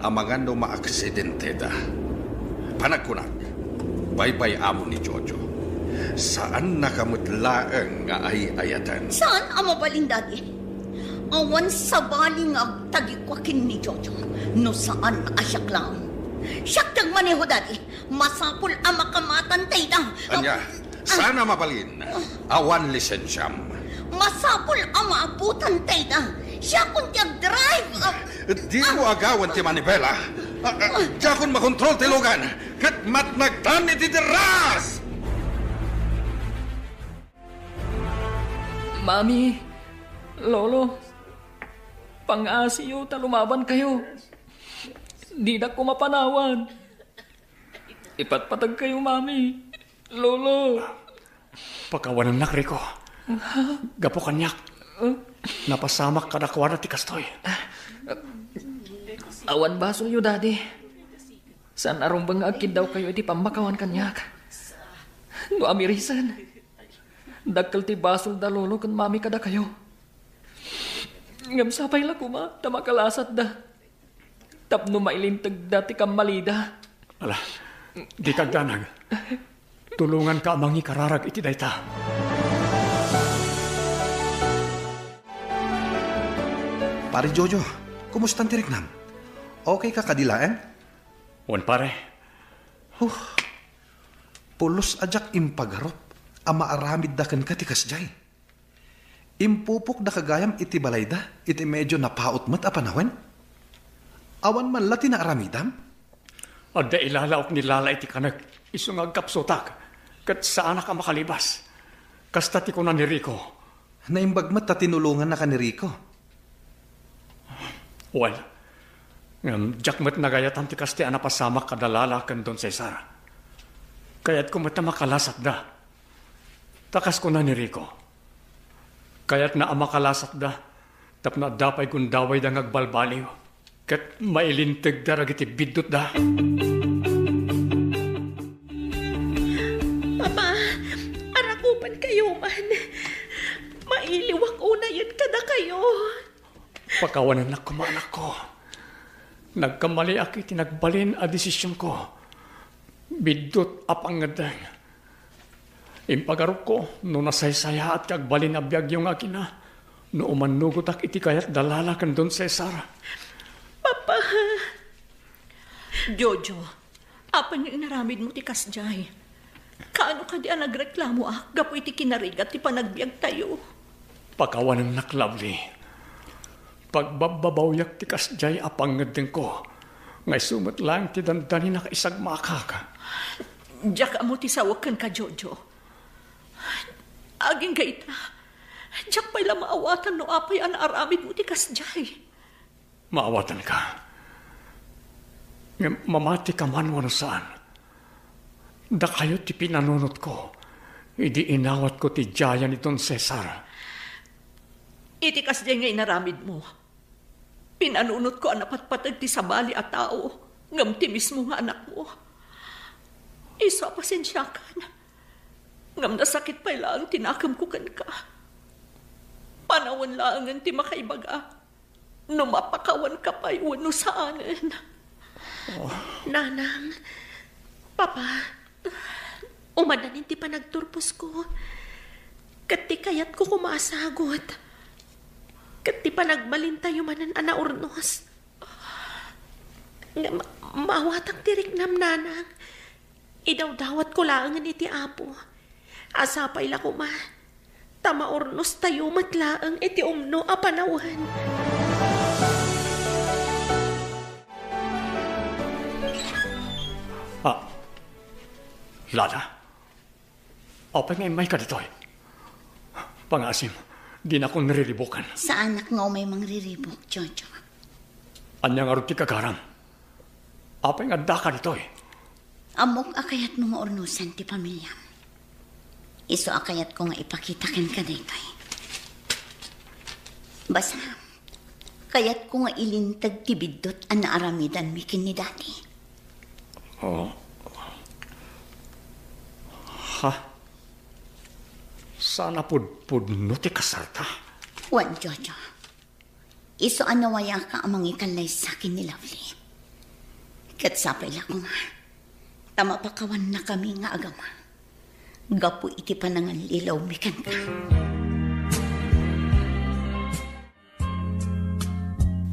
amangan no maaksidente da. Panagkunag, baybay amo ni Jojo. Saan nakamutlaeng nga ay ayatan? Saan ang mabalin, Daddy? Awan sa baling agtagikwakin ni Jojo. No saan asyak lang. Siyak tagmaneho, Daddy. Masapul ang makamatan tayo. Anya, sana mapalin. Awan lisensyam. Masapul ang maabutan tayo. Siya kung tiyag-drive. Di mo agawan ti manibela. Diya kung makontrol ti lugan. Kat matnagtan iti diras! Mami, Lolo, Pang-asiyo, talumaban kayo. Di na ko mapanawan. Ipatpatag kayo, mami. Lolo. Pagkawanan na, Rico. Gapo kanyak. Napasamak ka na kuwana ti kastoy. Awan basol yo, daddy. Saan arumbang agkid daw kayo iti pambakawan kanyak? No amirisan. Dagkal ti basol da lolo kan mami kada kayo. Ngam sapay la kuma, tamakalasat da. Tapno mailintag dati kang malida. Ala, di kagdanag. Tulungan ka amangi kararag iti dayta. Pare Jojo, kumusta ang tiriknam? Okay ka kadilaan? Wan pare. Pulos ajak impagarop, ama aramid da kan katikas jay. Impupok da kagayam iti balayda, iti medyo napaot mat apanawan. Awan man lati na aramidam? Adda ilalaok ni Lala iti kanag isungag kapsotak. Kat saan ka makalibas? Kasta ti ko na ni Rico. Naimbagmat ta tinulungan na ka ni Rico. Well, jakmat nagayatan ti kasti anapasamak kadalala kan Don Cesar. Kaya't kumata makalasat da. Takas ko na ni Rico. Kaya't na makalasat da. Tapna dapay kung daway da ngagbalbaliw. Kat mailintag darag iti bidot da. Papa, arakupan kayo man. Mailiwak una yun kada kayo. Pagkawanan na kumanak ko. Nagkamali aki tinagbalin a desisyon ko. Bidot apangadang. Impagarok ko, no nasaysaya at kagbalin a biyag yung akina. No umanugot ak iti kayat dalala kan Don Cesar. Papa. Jojo, apan yung inaramid mo ti kasjay. Kaano ka di nagreklamo gapo iti kinarigat ti panagbiag tayo. Pagkawanan nak lovely. Pagbababawyak ti kasjay apangadeng ko. Ngay sumat lang ti dandani na kaisag makaka. Diyak mo ti sawakan ka, Jojo. Aging gaita. Diyak pa'y maawatan no apay aramid mo ti kasjay. Maawatan ka. Mamati ka man wano saan. Da kayo ti pinanunot ko. Idi inawat ko ti jaya ni Don Cesar. Iti kasjay nga inaramid mo. Pinanunot ko anapatpatag ti sabali at tao. Ngam ti mismo nga anak mo. Isa pasensya ka na. Ngam nasakit pa ilang tinakam ko kan ka. Panawan laangan ti makaibaga. Numapakawan ka pa iwan no saanan. Nanang, Papa, umadanin ti panagturpos ko. Kati kayat ko kumasagot. Kati panagbalin tayo manan anaurnos. Mawatang tiriknam, nanang. Idawdawat ko laangan iti apo. Asapay la ko ma. Tamaurnos tayo matlaang iti umno apanawan. Lala, apay ngay may ka ditoy. Pangasim, di na akong niriribukan. Sa anak nga may mangriribok, Jojo. Anyang arot ti kagaram. Apay nga da ka ditoy. Amok akayat mo maurnusan ti pamilya. Iso akayat ko nga ipakitakan ka ditoy. Basta, kayat ko nga ilintag ti bidot ang naaramidan mikin ni dati. Ha? Sana pudno ti kasarta. Wan, Jojo. Iso anawaya ka amang ikalay sa akin ni Lovely. Katsapay lang ko nga. Tamapakawan na kami nga agama. Gapu iti panangan lilaw mikan ka.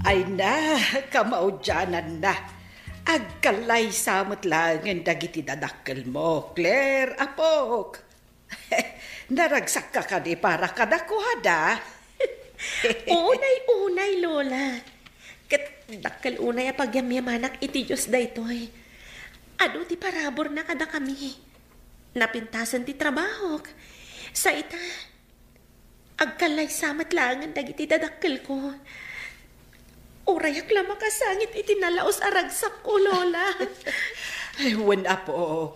Ay na, kamaudyanan na. Agkalay samot lang ang dagiti dadakkel mo, Claire, apok. Naragsak ka ka di para kadakuhada. Unay, Lola. Kat dakkel unay apagyamyamanak iti Diyos daytoy. Ado ti parabor na kada kami. Napintasan ti trabaho. Sa ita, agkalay samat lang ang dagiti dadakkel ko. Urayak lang makasangit itinalaos aragsak ko, Lola. Ay, wala po.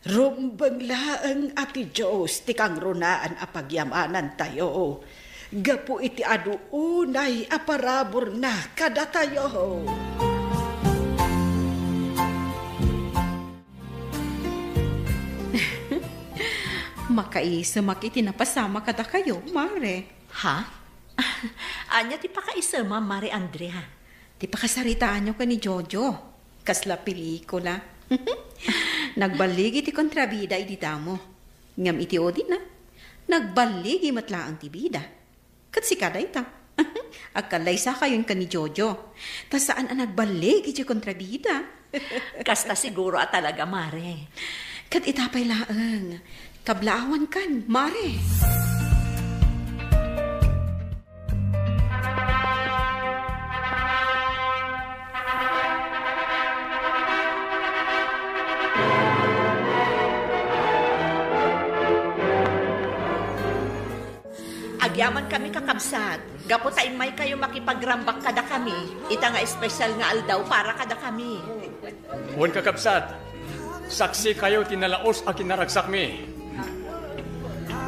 Rumbang laang ati Diyos, tikang runaan apagyamanan tayo. Gapu iti aduunay aparabor na kada tayo. Makaisa makiti napasama kada kayo, Mare. Ha? Anya ti pakaisama, Mare Andrea. Di pa kasaritaan nyo ka ni Jojo. Kasla pelikula. Nagbaligi ti kontrabida iti damo. Ngam iti odin na. Nagbaligi matlaang ti bida. Kat si kada ita. Agkalay sa kayon ka ni Jojo. Ta saan ang nagbaligi ti kontrabida? Kasta siguro talaga, Mare. Kat itapay laang. Kablaawan kan, Mare. Agyaman kami kakabsat. Gaputain may kayo makipagrambak kada kami. Ita nga espesyal nga aldaw para kada kami. Huwag kakabsat. Saksi kayo tinalaos a kinaragsak mi.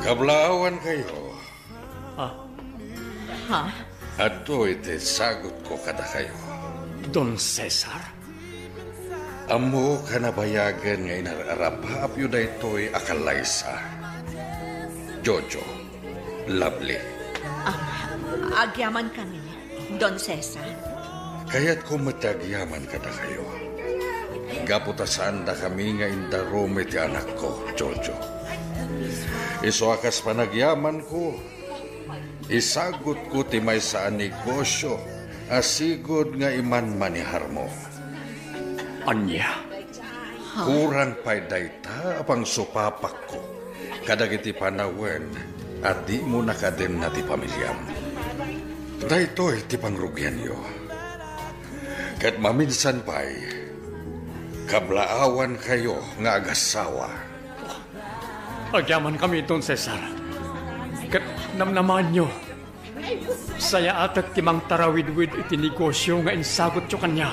Kablaawan kayo. Ha? Ato iti sagot ko kada kayo. Don Cesar? Amo kanabayagan nga inararapap yun na ito'y akalaysa. Jojo, Lovely. Agyaman kami, Don Cesar. Kaya't kumatagyaman kada kayo. Gaputasan da kami nga indarome ti anak ko, Jojo. Iso akas panagyaman ko. Isagot ko ti may saan negosyo, asigod nga iman manihar mo. Anya? Kurang pa'y dayta apang supapak ko. Kadagiti panawen at di mo nakadem na ti pamilyam. Daytoy ti pangrugyan yo. Kat maminsan pa'y kablaawan kayo nga agasawa. Agyaman kami, Don Cesar. Kat namnaman nyo. Saya atat timang tarawid-wid iti negosyo nga insagot nyo kanya.